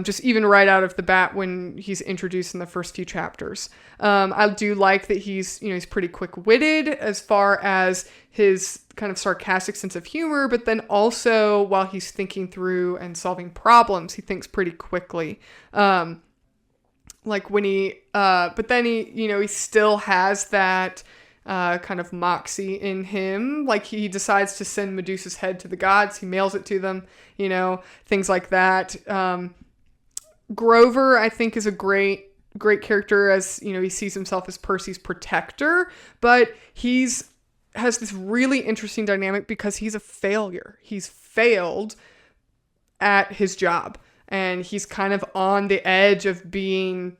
Just even right out of the bat when he's introduced in the first few chapters. I do like that he's pretty quick-witted as far as his kind of sarcastic sense of humor, but then also while he's thinking through and solving problems, he thinks pretty quickly. Like when but then he still has that kind of moxie in him. Like he decides to send Medusa's head to the gods. He mails it to them, things like that. Grover, I think, is a great character as, he sees himself as Percy's protector, but has this really interesting dynamic because he's a failure. He's failed at his job, and he's kind of on the edge of being,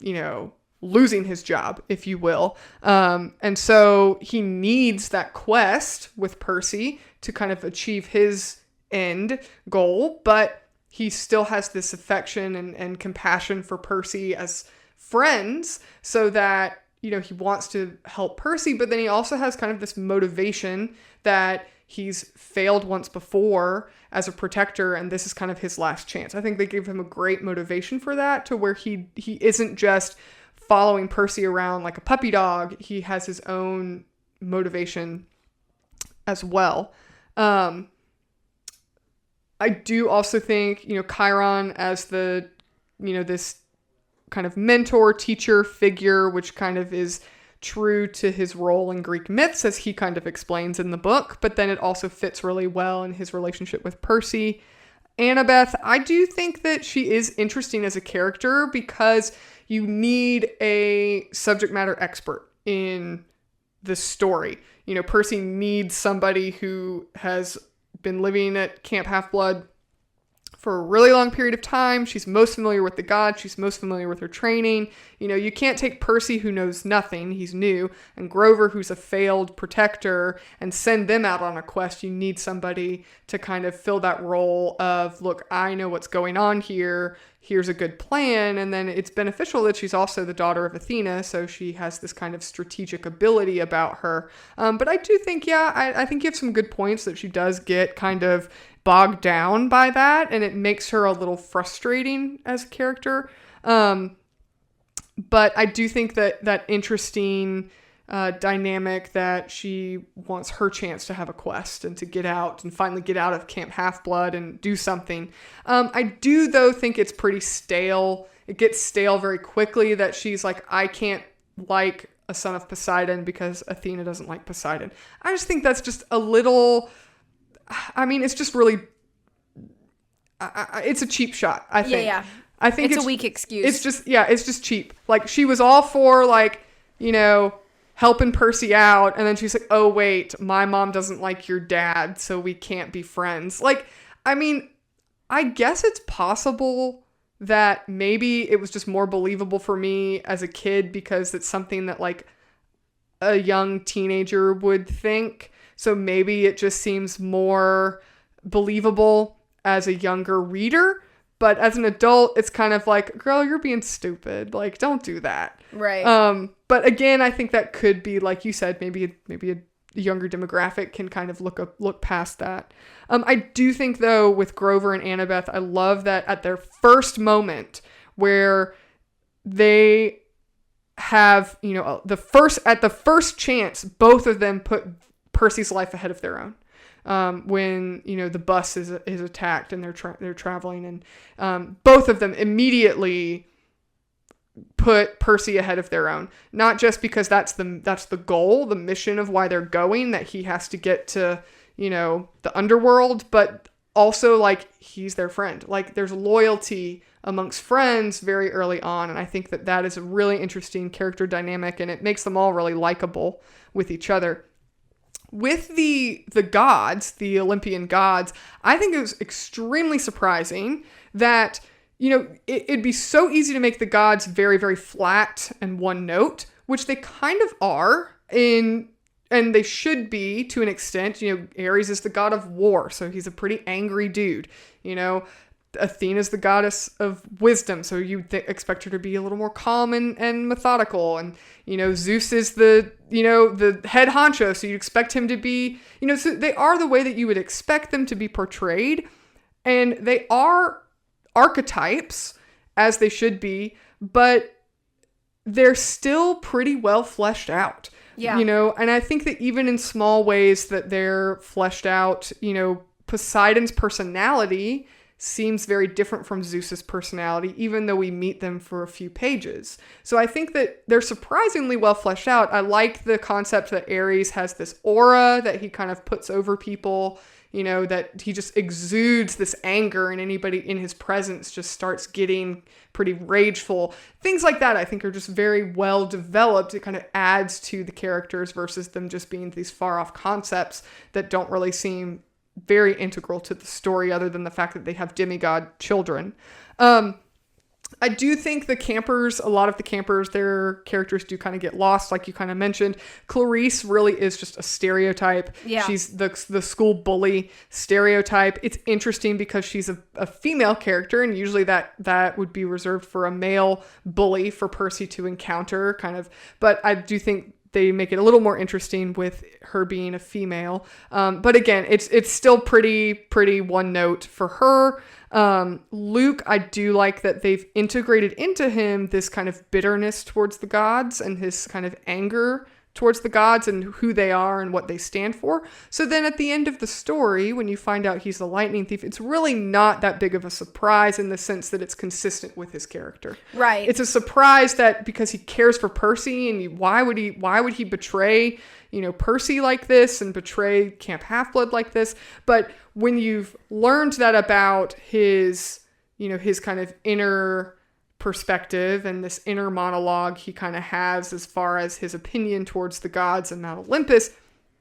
losing his job, if you will. And so he needs that quest with Percy to kind of achieve his end goal, but he still has this affection and compassion for Percy as friends, so that, he wants to help Percy, but then he also has kind of this motivation that he's failed once before as a protector, and this is kind of his last chance. I think they give him a great motivation for that, to where he isn't just following Percy around like a puppy dog. He has his own motivation as well. I do also think, Chiron as this kind of mentor teacher figure, which kind of is true to his role in Greek myths, as he kind of explains in the book, but then it also fits really well in his relationship with Percy. Annabeth, I do think that she is interesting as a character because you need a subject matter expert in the story. You know, Percy needs somebody who has been living at Camp Half-Blood for a really long period of time. She's most familiar with the gods. She's most familiar with her training. You know, you can't take Percy, who knows nothing, he's new, and Grover, who's a failed protector, and send them out on a quest. You need somebody to kind of fill that role of, look, I know what's going on here. Here's a good plan. And then it's beneficial that she's also the daughter of Athena, so she has this kind of strategic ability about her. But I do think, I think you have some good points that she does get kind of bogged down by that, and it makes her a little frustrating as a character. But I do think that interesting dynamic that she wants her chance to have a quest and to get out and finally get out of Camp Half-Blood and do something. I do, though, think it's pretty stale. It gets stale very quickly that she's like, I can't like a son of Poseidon because Athena doesn't like Poseidon. I just think that's just a little... I mean, it's just really... it's a cheap shot, I think. Yeah. I think it's a weak excuse. It's just cheap. Like, she was all for, like, you know, helping Percy out, and then she's like, oh, wait, my mom doesn't like your dad, so we can't be friends. Like, I mean, I guess it's possible that maybe it was just more believable for me as a kid because it's something that, like, a young teenager would think. So maybe it just seems more believable as a younger reader. But as an adult, it's kind of like, girl, you're being stupid. Like, don't do that. Right. But again, I think that could be, like you said, maybe a younger demographic can kind of look past that. I do think, though, with Grover and Annabeth, I love that at their first moment where they have, you know, at the first chance, both of them put Percy's life ahead of their own. When, you know, the bus is attacked and they're traveling, and both of them immediately put Percy ahead of their own. Not just because that's the goal, the mission of why they're going, that he has to get to, you know, the underworld, but also, like, he's their friend. Like, there's loyalty amongst friends very early on, and I think that is a really interesting character dynamic, and it makes them all really likable with each other. With the gods, the Olympian gods, I think it was extremely surprising that, you know, it'd be so easy to make the gods very, very flat and one note, which they kind of are and they should be to an extent. You know, Ares is the god of war, so he's a pretty angry dude. You know, Athena's the goddess of wisdom, so you'd expect her to be a little more calm and methodical. And, you know, Zeus is the head honcho, so you'd expect him to be, you know, so they are the way that you would expect them to be portrayed. And they are archetypes, as they should be, but they're still pretty well fleshed out. Yeah. You know, and I think that even in small ways that they're fleshed out, you know, Poseidon's personality seems very different from Zeus's personality, even though we meet them for a few pages. So I think that they're surprisingly well fleshed out. I like the concept that Ares has this aura that he kind of puts over people, you know, that he just exudes this anger, and anybody in his presence just starts getting pretty rageful. Things like that I think are just very well developed. It kind of adds to the characters versus them just being these far off concepts that don't really seem very integral to the story, other than the fact that they have demigod children. I do think a lot of the campers, their characters do kind of get lost, like you kind of mentioned. Clarice really is just a stereotype. Yeah. She's the school bully stereotype. It's interesting because she's a female character, and usually that would be reserved for a male bully for Percy to encounter, kind of. But I do think they make it a little more interesting with her being a female. But again, it's still pretty one note for her. Luke, I do like that they've integrated into him this kind of bitterness towards the gods and his kind of anger towards the gods and who they are and what they stand for. So then at the end of the story, when you find out he's the lightning thief, it's really not that big of a surprise in the sense that it's consistent with his character. Right. It's a surprise that because he cares for Percy, and why would he betray, Percy like this and betray Camp Half-Blood like this? But when you've learned that about his kind of inner perspective and this inner monologue he kind of has as far as his opinion towards the gods and Mount Olympus,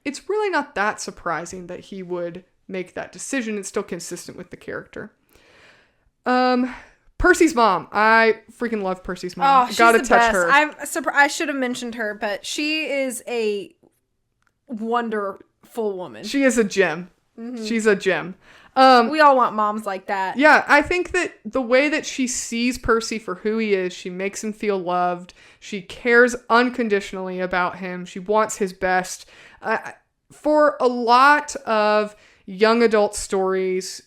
it's really not that surprising that he would make that decision. It's still consistent with the character. Percy's mom. I freaking love Percy's mom. Oh, she's Gotta the touch best. her. I should have mentioned her, but she is a wonderful woman. She is a gem. Mm-hmm. She's a gem. We all want moms like that. Yeah, I think that the way that she sees Percy for who he is, she makes him feel loved. She cares unconditionally about him. She wants his best. For a lot of young adult stories,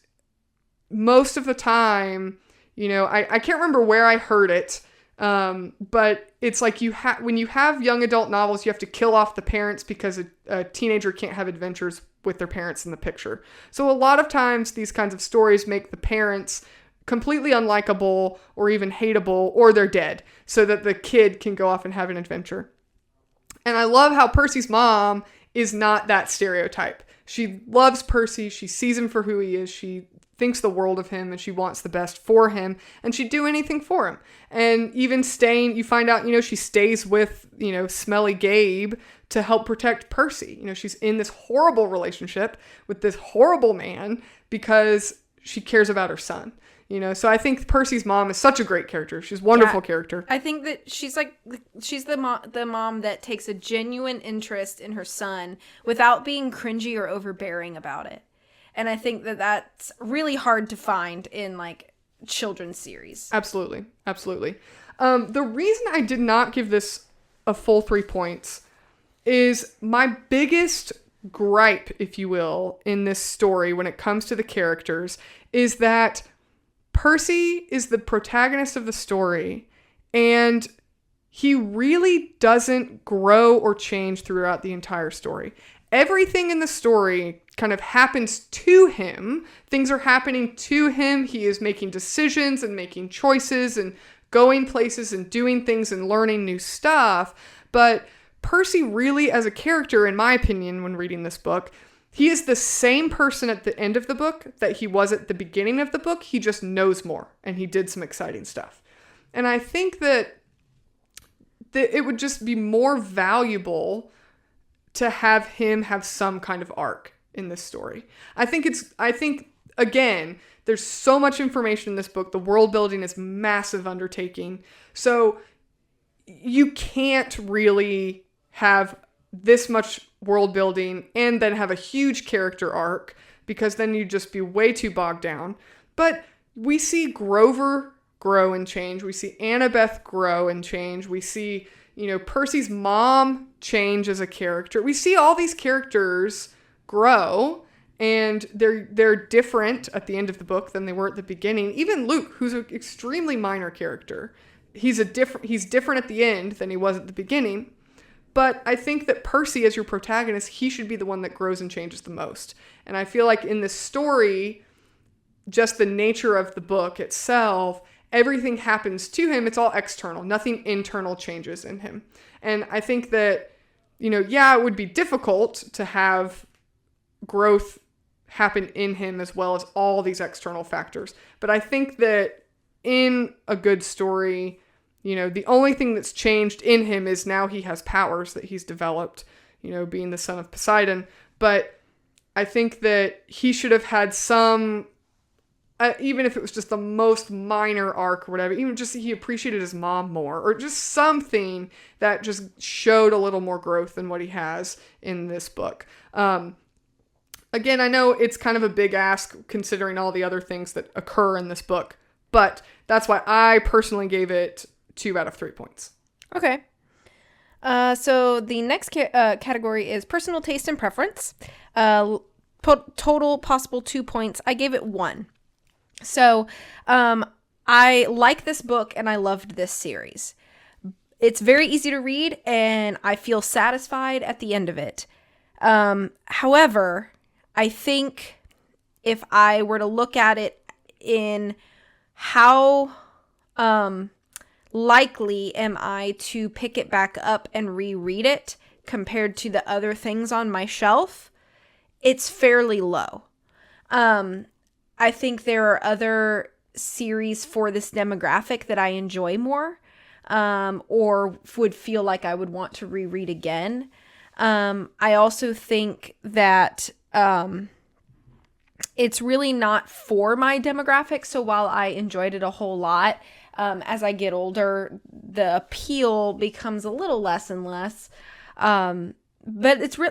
most of the time, I can't remember where I heard it, but it's like when you have young adult novels, you have to kill off the parents because a teenager can't have adventures with their parents in the picture. So a lot of times these kinds of stories make the parents completely unlikable or even hateable, or they're dead, so that the kid can go off and have an adventure. And I love how Percy's mom is not that stereotype. She loves Percy. She sees him for who he is. She thinks the world of him and she wants the best for him, and she'd do anything for him. And even you find out, she stays with, smelly Gabe to help protect Percy. She's in this horrible relationship with this horrible man because she cares about her son. So I think Percy's mom is such a great character. She's a wonderful character. I think that she's the mom that takes a genuine interest in her son without being cringy or overbearing about it. And I think that that's really hard to find in children's series. Absolutely. Absolutely. The reason I did not give this a full 3 points is my biggest gripe, if you will, in this story when it comes to the characters is that Percy is the protagonist of the story, and he really doesn't grow or change throughout the entire story. Everything in the story kind of happens to him. Things are happening to him. He is making decisions and making choices and going places and doing things and learning new stuff. But Percy really, as a character, in my opinion, when reading this book, he is the same person at the end of the book that he was at the beginning of the book. He just knows more, and he did some exciting stuff. And I think that it would just be more valuable to have him have some kind of arc in this story. I think again, there's so much information in this book. The world building is massive undertaking. So you can't really have this much world building and then have a huge character arc, because then you'd just be way too bogged down. But we see Grover grow and change. We see Annabeth grow and change. We see, Percy's mom change as a character. We see all these characters grow, and they're different at the end of the book than they were at the beginning. Even Luke, who's an extremely minor character, he's different at the end than he was at the beginning. But I think that Percy, as your protagonist, he should be the one that grows and changes the most. And I feel like in this story, just the nature of the book itself, everything happens to him. It's all external. Nothing internal changes in him. And I think that, it would be difficult to have growth happen in him as well as all these external factors. But I think that in a good story, the only thing that's changed in him is now he has powers that he's developed, being the son of Poseidon. But I think that he should have had some, even if it was just the most minor arc or whatever, even just he appreciated his mom more, or just something that just showed a little more growth than what he has in this book. Again, I know it's kind of a big ask considering all the other things that occur in this book, but that's why I personally gave it 2 out of 3 points. Okay. So the next category is personal taste and preference. Total possible 2 points. I gave it 1. So I like this book and I loved this series. It's very easy to read, and I feel satisfied at the end of it. However, I think if I were to look at it in how likely am I to pick it back up and reread it compared to the other things on my shelf, it's fairly low. I think there are other series for this demographic that I enjoy more, or would feel like I would want to reread again. I also think that it's really not for my demographic. So while I enjoyed it a whole lot, as I get older, the appeal becomes a little less and less. But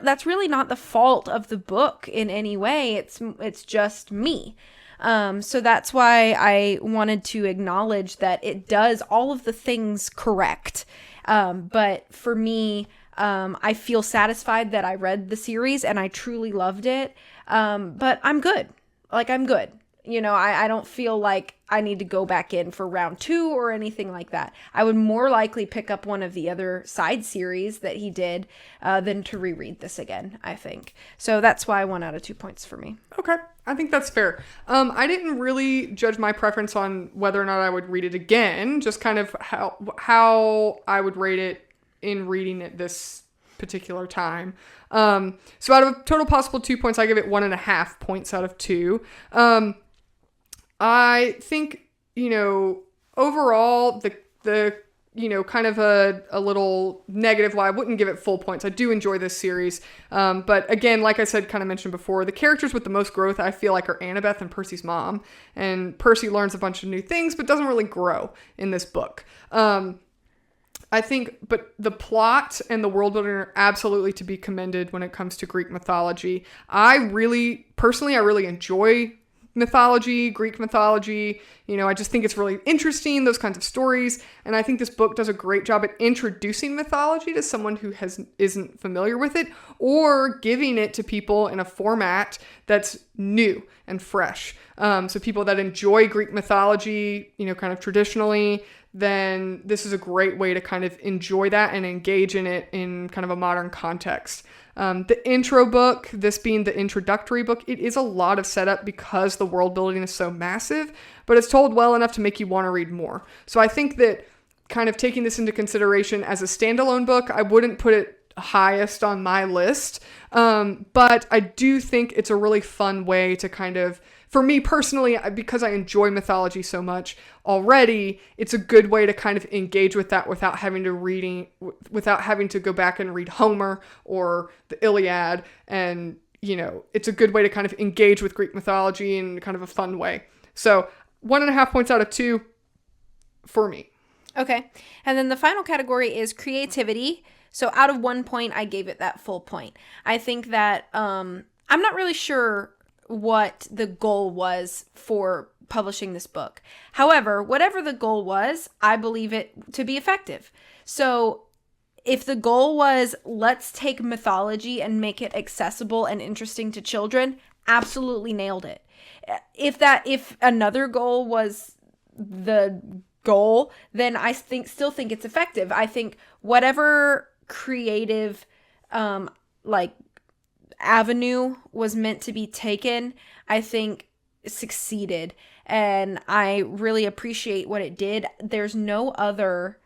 that's really not the fault of the book in any way. It's just me. So that's why I wanted to acknowledge that it does all of the things correct. But for me, I feel satisfied that I read the series and I truly loved it. But I'm good. I'm good. I don't feel like I need to go back in for round 2 or anything like that. I would more likely pick up one of the other side series that he did than to reread this again, I think. So that's why 1 out of 2 points for me. Okay. I think that's fair. I didn't really judge my preference on whether or not I would read it again, just kind of how I would rate it in reading it this particular time. So out of a total possible 2 points, I give it 1.5 points out of 2. I think, overall, the kind of a little negative why I wouldn't give it full points. I do enjoy this series. But again, like I said, kind of mentioned before, the characters with the most growth, I feel like, are Annabeth and Percy's mom. And Percy learns a bunch of new things, but doesn't really grow in this book. I think, but the plot and the world building are absolutely to be commended when it comes to Greek mythology. I really enjoy mythology, Greek mythology. I just think it's really interesting, those kinds of stories. And I think this book does a great job at introducing mythology to someone who isn't familiar with it, or giving it to people in a format that's new and fresh. So people that enjoy Greek mythology, kind of traditionally, then this is a great way to kind of enjoy that and engage in it in kind of a modern context. The intro book, this being the introductory book, it is a lot of setup because the world building is so massive, but it's told well enough to make you want to read more. So I think that kind of taking this into consideration as a standalone book, I wouldn't put it highest on my list. But I do think it's a really fun way to kind of, for me personally, because I enjoy mythology so much already, it's a good way to kind of engage with that without having to go back and read Homer or the Iliad. And, it's a good way to kind of engage with Greek mythology in kind of a fun way. So 1.5 points out of 2 for me. Okay. And then the final category is creativity. So out of 1 point, I gave it that full point. I think that I'm not really sure what the goal was for publishing this book. However, whatever the goal was, I believe it to be effective. So if the goal was, let's take mythology and make it accessible and interesting to children, absolutely nailed it. If another goal was the goal, then I still think it's effective. I think whatever creative avenue was meant to be taken, I think succeeded, and I really appreciate what it did. There's no other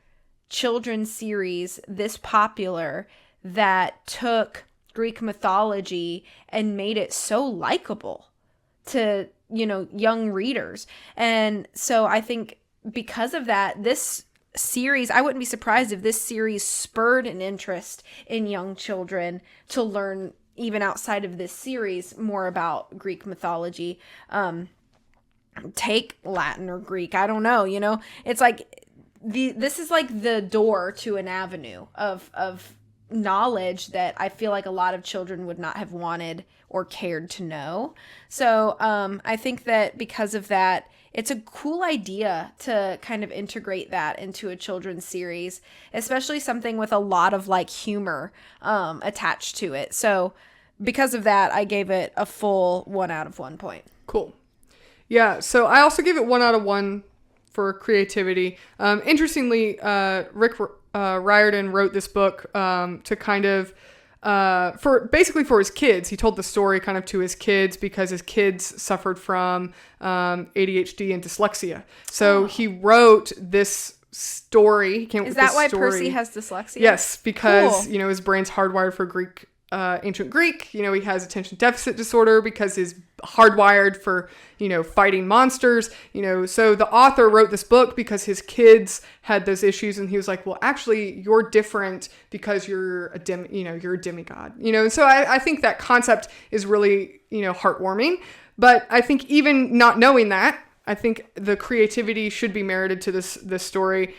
children's series this popular that took Greek mythology and made it so likable to young readers. And so I think because of that, this series, I wouldn't be surprised if this series spurred an interest in young children to learn, even outside of this series, more about Greek mythology. Take Latin or Greek, I don't know, it's like this is like the door to an avenue of knowledge that I feel like a lot of children would not have wanted or cared to know. So I think that because of that, it's a cool idea to kind of integrate that into a children's series, especially something with a lot of humor attached to it. So because of that, I gave it a full 1 out of 1 point. Cool. Yeah, so I also gave it 1 out of 1 for creativity. Interestingly, Rick Riordan wrote this book to kind of for his kids. He told the story kind of to his kids because his kids suffered from ADHD and dyslexia. So he wrote this story. He came up Is with that this why story. Percy has dyslexia? Yes, because Cool. his brain's hardwired for Greek, ancient Greek. He has attention deficit disorder because he's hardwired for fighting monsters. So the author wrote this book because his kids had those issues, and he was like, well, actually, you're different because you're a you're a demigod. And so I think that concept is really heartwarming. But I think even not knowing that, I think the creativity should be merited to this story.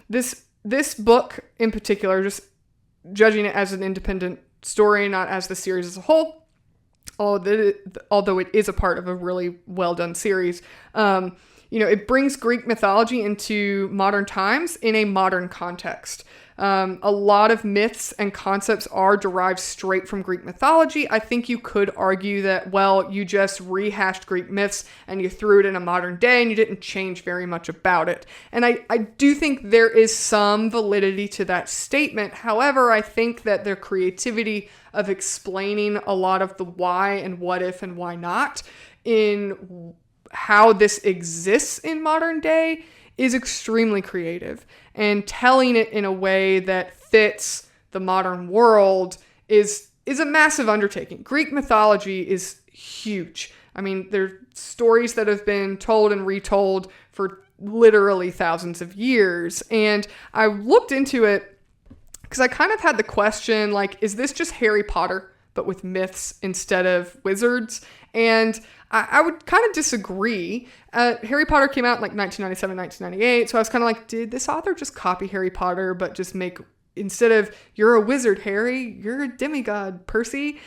This book in particular, just judging it as an independent story, not as the series as a whole, although it is a part of a really well done series, it brings Greek mythology into modern times in a modern context. A lot of myths and concepts are derived straight from Greek mythology. I think you could argue that, well, you just rehashed Greek myths and you threw it in a modern day and you didn't change very much about it. And I do think there is some validity to that statement. However, I think that their creativity of explaining a lot of the why and what if and why not in how this exists in modern day is extremely creative, and telling it in a way that fits the modern world is a massive undertaking. Greek mythology is huge. I mean, there are stories that have been told and retold for literally thousands of years. And I looked into it because I kind of had the question, like, is this just Harry Potter, but with myths instead of wizards? And I would kind of disagree. Harry Potter came out in like 1997, 1998. So I was kind of like, did this author just copy Harry Potter, but just make, instead of you're a wizard, Harry, you're a demigod, Percy,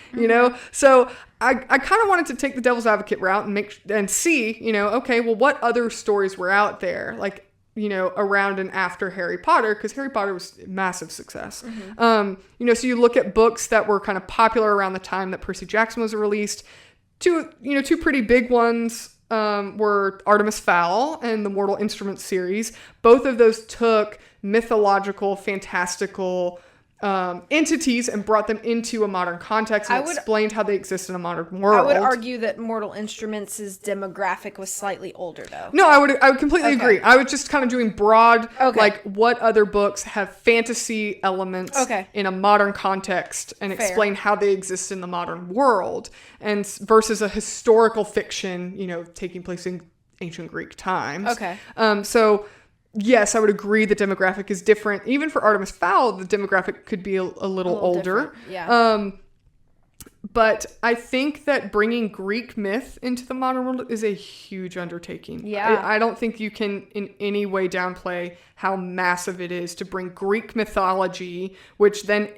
So I kind of wanted to take the devil's advocate route and see, okay, well, what other stories were out there? Like, around and after Harry Potter, because Harry Potter was a massive success. So you look at books that were kind of popular around the time that Percy Jackson was released. Two pretty big ones were Artemis Fowl and the Mortal Instruments series. Both of those took mythological, fantastical entities and brought them into a modern context and explained how they exist in a modern world. I would argue that Mortal Instruments' demographic was slightly older, though. No, I would completely agree. I was just kind of doing broad, like what other books have fantasy elements in a modern context and explain how they exist in the modern world, and versus a historical fiction, taking place in ancient Greek times. So yes, I would agree the demographic is different. Even for Artemis Fowl, the demographic could be a little older. Different. Yeah. But I think that bringing Greek myth into the modern world is a huge undertaking. Yeah. I don't think you can in any way downplay how massive it is to bring Greek mythology, which then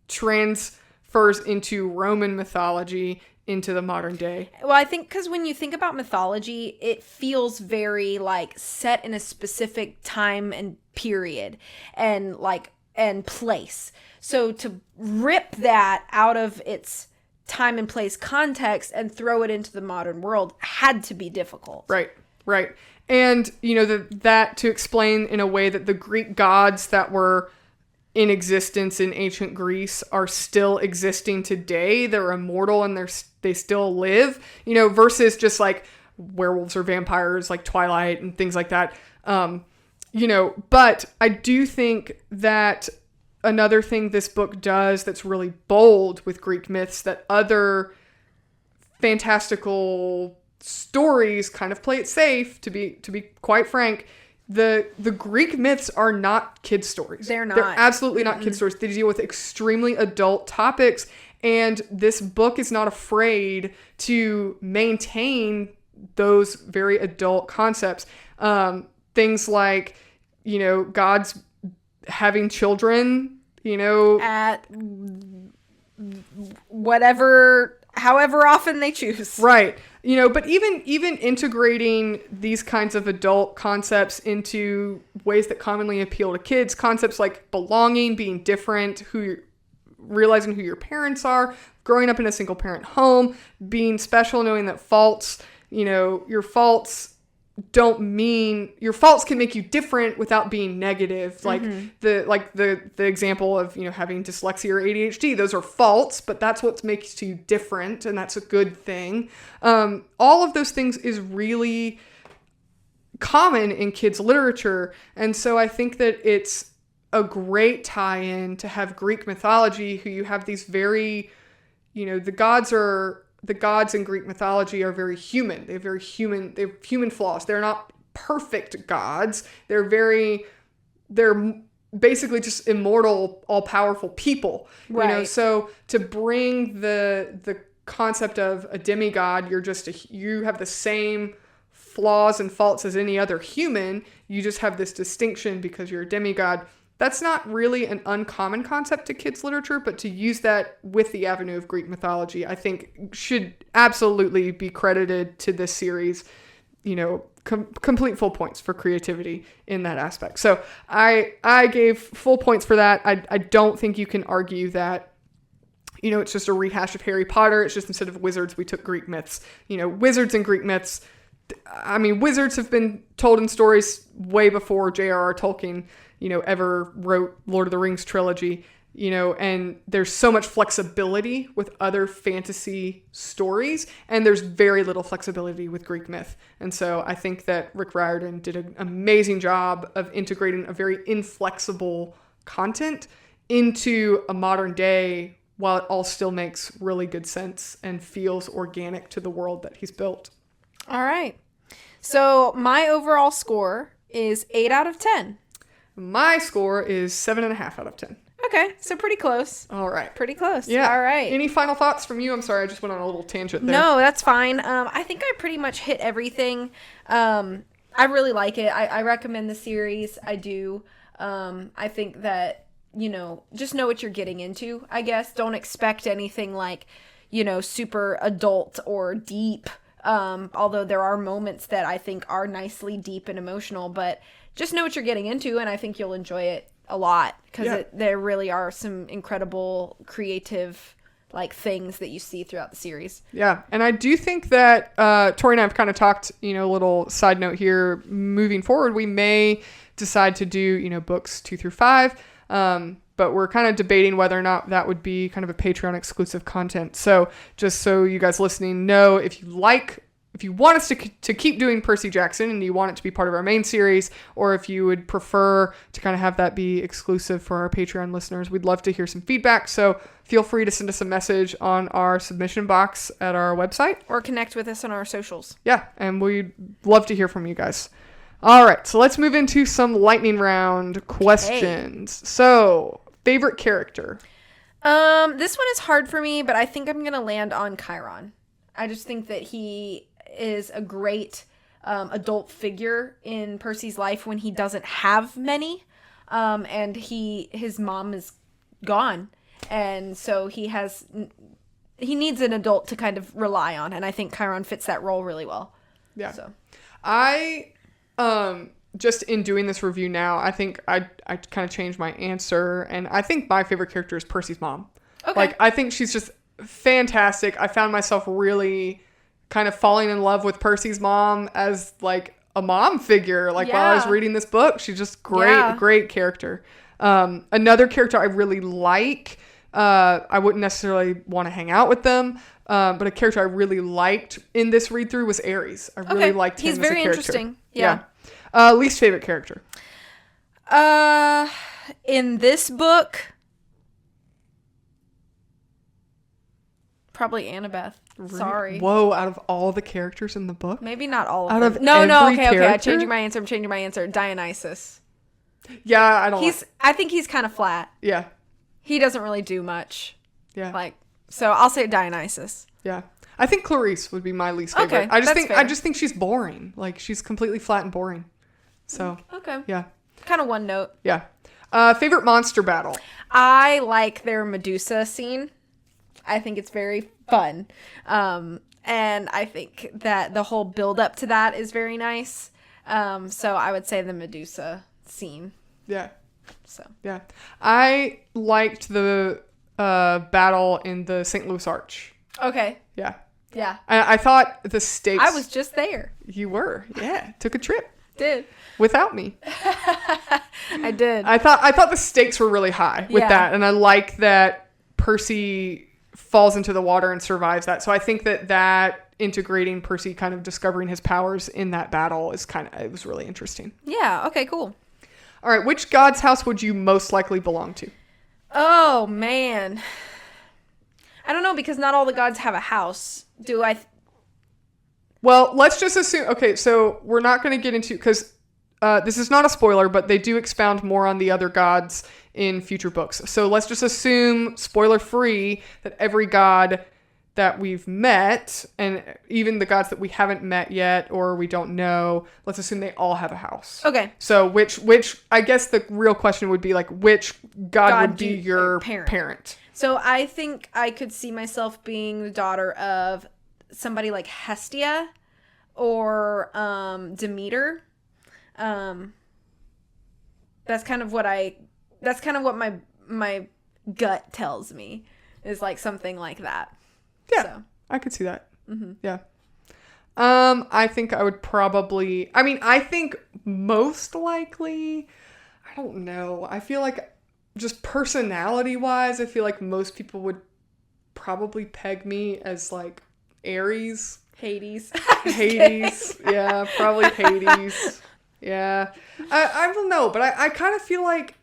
transfers into Roman mythology, into the modern day. Well, I think because when you think about mythology, it feels very like set in a specific time and period and place. So to rip that out of its time and place context and throw it into the modern world had to be difficult. Right. And, that to explain in a way that the Greek gods that were in existence in ancient Greece are still existing today. They're immortal and they still live, versus just like werewolves or vampires like Twilight and things like that. But I do think that another thing this book does that's really bold with Greek myths that other fantastical stories kind of play it safe, to be quite frank. The Greek myths are not kid stories. They're not. They're absolutely not kid stories. They deal with extremely adult topics, and this book is not afraid to maintain those very adult concepts. Things like, gods having children, at however often they choose. Right. But even integrating these kinds of adult concepts into ways that commonly appeal to kids, concepts like belonging, being different, realizing who your parents are, growing up in a single parent home, being special, knowing that your faults don't mean your faults can make you different without being negative. Like the example of, having dyslexia or ADHD, those are faults, but that's what makes you different. And that's a good thing. All of those things is really common in kids' literature. And so I think that it's a great tie-in to have Greek mythology, who you have these very, the gods in Greek mythology are very human. They have human flaws. They're not perfect gods. They're basically just immortal, all-powerful people. Right. So to bring the concept of a demigod, you have the same flaws and faults as any other human. You just have this distinction because you're a demigod. That's not really an uncommon concept to kids' literature, but to use that with the avenue of Greek mythology, I think should absolutely be credited to this series. Complete full points for creativity in that aspect. So I gave full points for that. I don't think you can argue that, it's just a rehash of Harry Potter. It's just instead of wizards, we took Greek myths. Wizards and Greek myths. I mean, wizards have been told in stories way before J.R.R. Tolkien, ever wrote Lord of the Rings trilogy, and there's so much flexibility with other fantasy stories, and there's very little flexibility with Greek myth. And so I think that Rick Riordan did an amazing job of integrating a very inflexible content into a modern day while it all still makes really good sense and feels organic to the world that he's built. All right. So my overall score is 8 out of 10. My score is 7.5 out of 10. Okay, so pretty close. All right. Pretty close. Yeah. All right. Any final thoughts from you? I'm sorry, I just went on a little tangent there. No, that's fine. I think I pretty much hit everything. I really like it. I recommend the series. I do. I think that, just know what you're getting into, I guess. Don't expect anything like, super adult or deep. Although there are moments that I think are nicely deep and emotional, but just know what you're getting into, and I think you'll enjoy it a lot because there really are some incredible creative things that you see throughout the series. Yeah, and I do think that Tori and I have kind of talked, a little side note here, moving forward, we may decide to do, books 2 through 5, but we're kind of debating whether or not that would be kind of a Patreon exclusive content. So just so you guys listening know, if you want us to keep doing Percy Jackson and you want it to be part of our main series, or if you would prefer to kind of have that be exclusive for our Patreon listeners, we'd love to hear some feedback. So feel free to send us a message on our submission box at our website. Or connect with us on our socials. Yeah, and we'd love to hear from you guys. All right, so let's move into some lightning round questions. Okay. So, favorite character? This one is hard for me, but I think I'm going to land on Chiron. I just think that he is a great adult figure in Percy's life when he doesn't have many, and his mom is gone, and so he needs an adult to kind of rely on, and I think Chiron fits that role really well. Yeah. So I just in doing this review now, I think I kind of changed my answer, and I think my favorite character is Percy's mom. Okay. I think she's just fantastic. I found myself really kind of falling in love with Percy's mom as a mom figure. While I was reading this book, she's just great character. Another character I really like, I wouldn't necessarily want to hang out with them, but a character I really liked in this read through was Ares. I really liked him as a character. He's very interesting. Yeah. Least favorite character? In this book, probably Annabeth. Sorry. Whoa, out of all the characters in the book? Maybe not all of them. Out of no, okay. I'm changing my answer. Dionysus. Yeah, I don't I think he's kind of flat. Yeah. He doesn't really do much. Yeah. So I'll say Dionysus. Yeah. I think Clarice would be my least favorite. Okay, I just think she's boring. She's completely flat and boring. So. Okay. Yeah. Kind of one note. Yeah. Favorite monster battle? I like their Medusa scene. I think it's very fun. And I think that the whole build up to that is very nice. So I would say the Medusa scene. Yeah. So. Yeah. I liked the battle in the St. Louis Arch. Okay. Yeah. Yeah. I thought the stakes... I was just there. You were. Yeah. Took a trip. Did. Without me. I did. I thought the stakes were really high with that. And I like that Percy falls into the water and survives that. So I think that integrating Percy kind of discovering his powers in that battle it was really interesting. Yeah. Okay, cool. All right. Which god's house would you most likely belong to? Oh, man. I don't know, because not all the gods have a house. Do I... Well, let's just assume... Okay, so we're not going to get into... Because this is not a spoiler, but they do expound more on the other gods in future books. So let's just assume, spoiler-free, that every god that we've met, and even the gods that we haven't met yet or we don't know, let's assume they all have a house. Okay. So which I guess the real question would be, like, which god would be your parent? So I think I could see myself being the daughter of somebody like Hestia or Demeter. That's kind of what my gut tells me, is like something like that. Yeah, so. I could see that. Mm-hmm. Yeah. I think I would probably... I mean, I think most likely... I don't know. I feel like just personality-wise, I feel like most people would probably peg me as, like, Aries. Hades. Hades. Yeah, probably Hades. Yeah. I don't know, but I kind of feel like...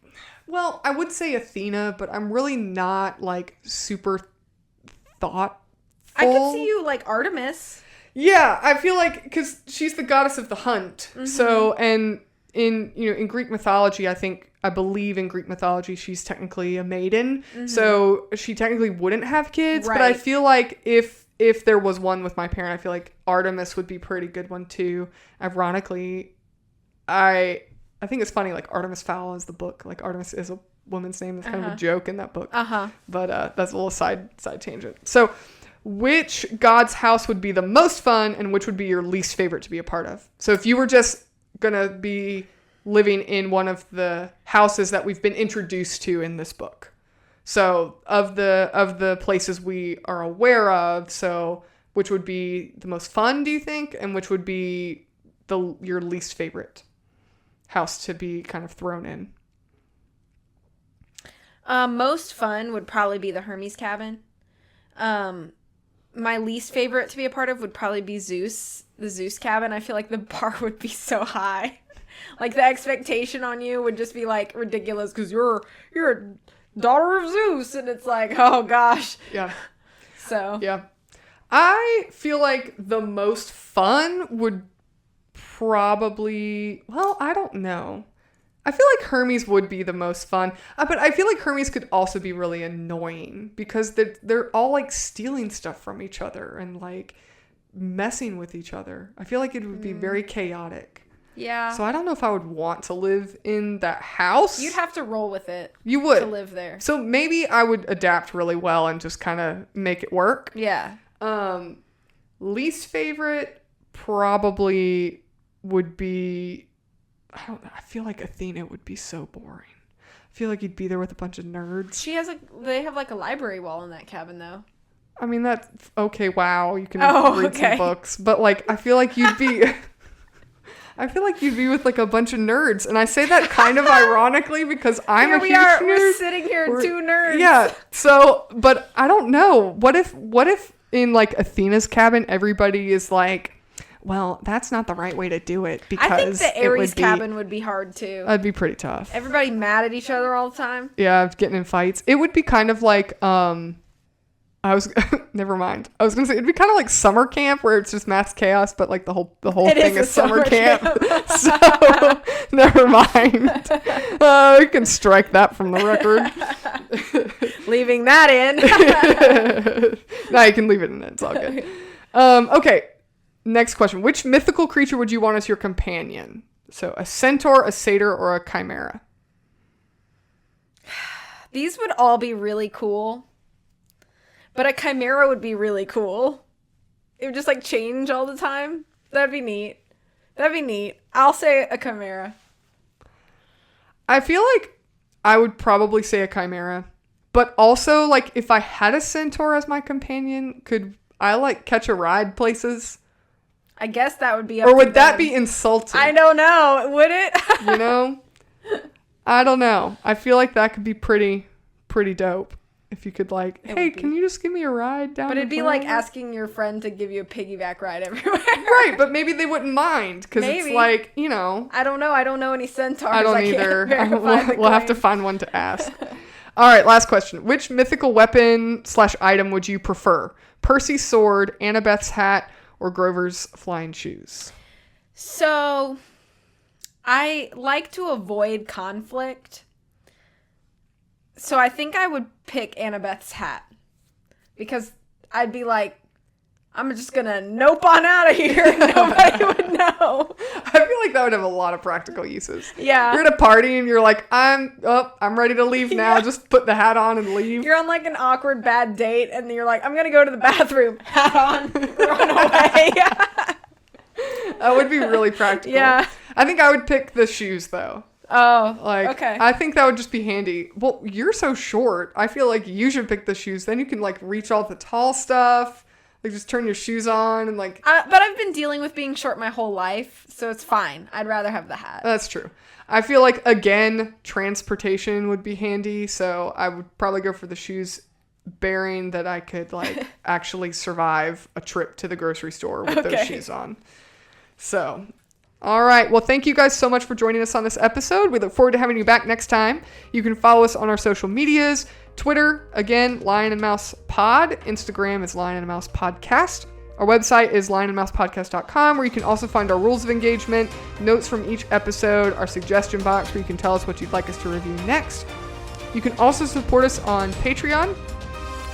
Well, I would say Athena, but I'm really not, like, super thoughtful. I could see you like Artemis. Yeah, I feel like, because she's the goddess of the hunt. Mm-hmm. So, and in Greek mythology, I believe in Greek mythology, she's technically a maiden. Mm-hmm. So she technically wouldn't have kids. Right. But I feel like if there was one with my parent, I feel like Artemis would be a pretty good one too. Ironically, I think it's funny, like Artemis Fowl is the book. Like Artemis is a woman's name. That's kind of a joke in that book. But that's a little side tangent. So which god's house would be the most fun and which would be your least favorite to be a part of? So if you were just going to be living in one of the houses that we've been introduced to in this book. So of the places we are aware of, so which would be the most fun, do you think? And which would be your least favorite house to be kind of thrown in? Most fun would probably be the Hermes cabin. My least favorite to be a part of would probably be the Zeus cabin. I feel like the bar would be so high. Like the expectation on you would just be like ridiculous because you're a daughter of Zeus, and it's like, oh gosh. Yeah. So. Yeah. I feel like the most fun would probably, well, I don't know. I feel like Hermes would be the most fun, but I feel like Hermes could also be really annoying because they're all like stealing stuff from each other and like messing with each other. I feel like it would be very chaotic. Yeah. So I don't know if I would want to live in that house. You'd have to roll with it. You would. To live there. So maybe I would adapt really well and just kind of make it work. Yeah. Least favorite probably would be... I feel like Athena would be so boring. I feel like you'd be there with a bunch of nerds. They have like a library wall in that cabin though. I mean, that's okay. Wow. You can read some books, but like, I feel like you'd be with like a bunch of nerds. And I say that kind of ironically because I'm a huge nerd. We're sitting here, two nerds. Yeah. So, but I don't know. What if in like Athena's cabin, everybody is like, well, that's not the right way to do it because I think the Ares cabin would be hard too. That'd be pretty tough. Everybody mad at each other all the time. Yeah, getting in fights. It would be kind of like never mind. I was gonna say it'd be kind of like summer camp where it's just mass chaos, but like the whole thing is summer camp. So never mind. We can strike that from the record. Leaving that in. No, you can leave it in. It's all good. Okay. Next question. Which mythical creature would you want as your companion? So a centaur, a satyr, or a chimera? These would all be really cool. But a chimera would be really cool. It would just like change all the time. That'd be neat. I'll say a chimera. I feel like I would probably say a chimera. But also, like, if I had a centaur as my companion, I like catch a ride places. I guess that would be up Or to would that them. be insulting? I don't know. Would it? You know? I don't know. I feel like that could be pretty dope. If you could like, hey, can you just give me a ride down? But it'd be wherever? like asking your friend to give you a piggyback ride everywhere. Right, but maybe they wouldn't mind because it's like, you know. I don't know. I don't know any centaurs. I don't either. We'll have to find one to ask. All right, last question. Which mythical weapon / item would you prefer? Percy's sword, Annabeth's hat, or Grover's flying shoes? So, I like to avoid conflict. So I think I would pick Annabeth's hat. Because I'd be like, I'm just gonna nope on out of here. Nobody would know. I feel like that would have a lot of practical uses. Yeah. You're at a party and you're like, I'm ready to leave now. Yeah. Just put the hat on and leave. You're on like an awkward bad date and you're like, I'm gonna go to the bathroom. Hat on. Run away. That would be really practical. Yeah. I think I would pick the shoes though. Oh, Like, okay. I think that would just be handy. Well, you're so short. I feel like you should pick the shoes. Then you can like reach all the tall stuff. Like just turn your shoes on and like. But I've been dealing with being short my whole life, so it's fine. I'd rather have the hat. That's true. I feel like, again, transportation would be handy. So I would probably go for the shoes, bearing that I could like actually survive a trip to the grocery store with those shoes on. So, all right. Well, thank you guys so much for joining us on this episode. We look forward to having you back next time. You can follow us on our social medias. Twitter, again, Lion and Mouse Pod. Instagram is Lion and Mouse Podcast. Our website is lionandmousepodcast.com, where you can also find our rules of engagement, notes from each episode, our suggestion box where you can tell us what you'd like us to review next. You can also support us on Patreon.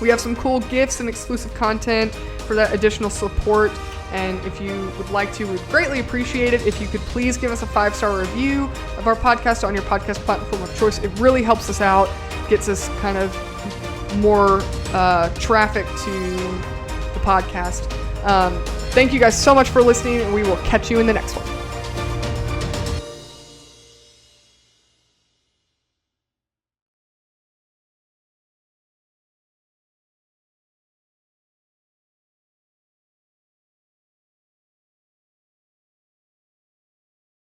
We have some cool gifts and exclusive content for that additional support. And if you would like to, we'd greatly appreciate it if you could please give us a 5-star review of our podcast on your podcast platform of choice. It really helps us out, gets us kind of more traffic to the podcast. Thank you guys so much for listening, and we will catch you in the next one.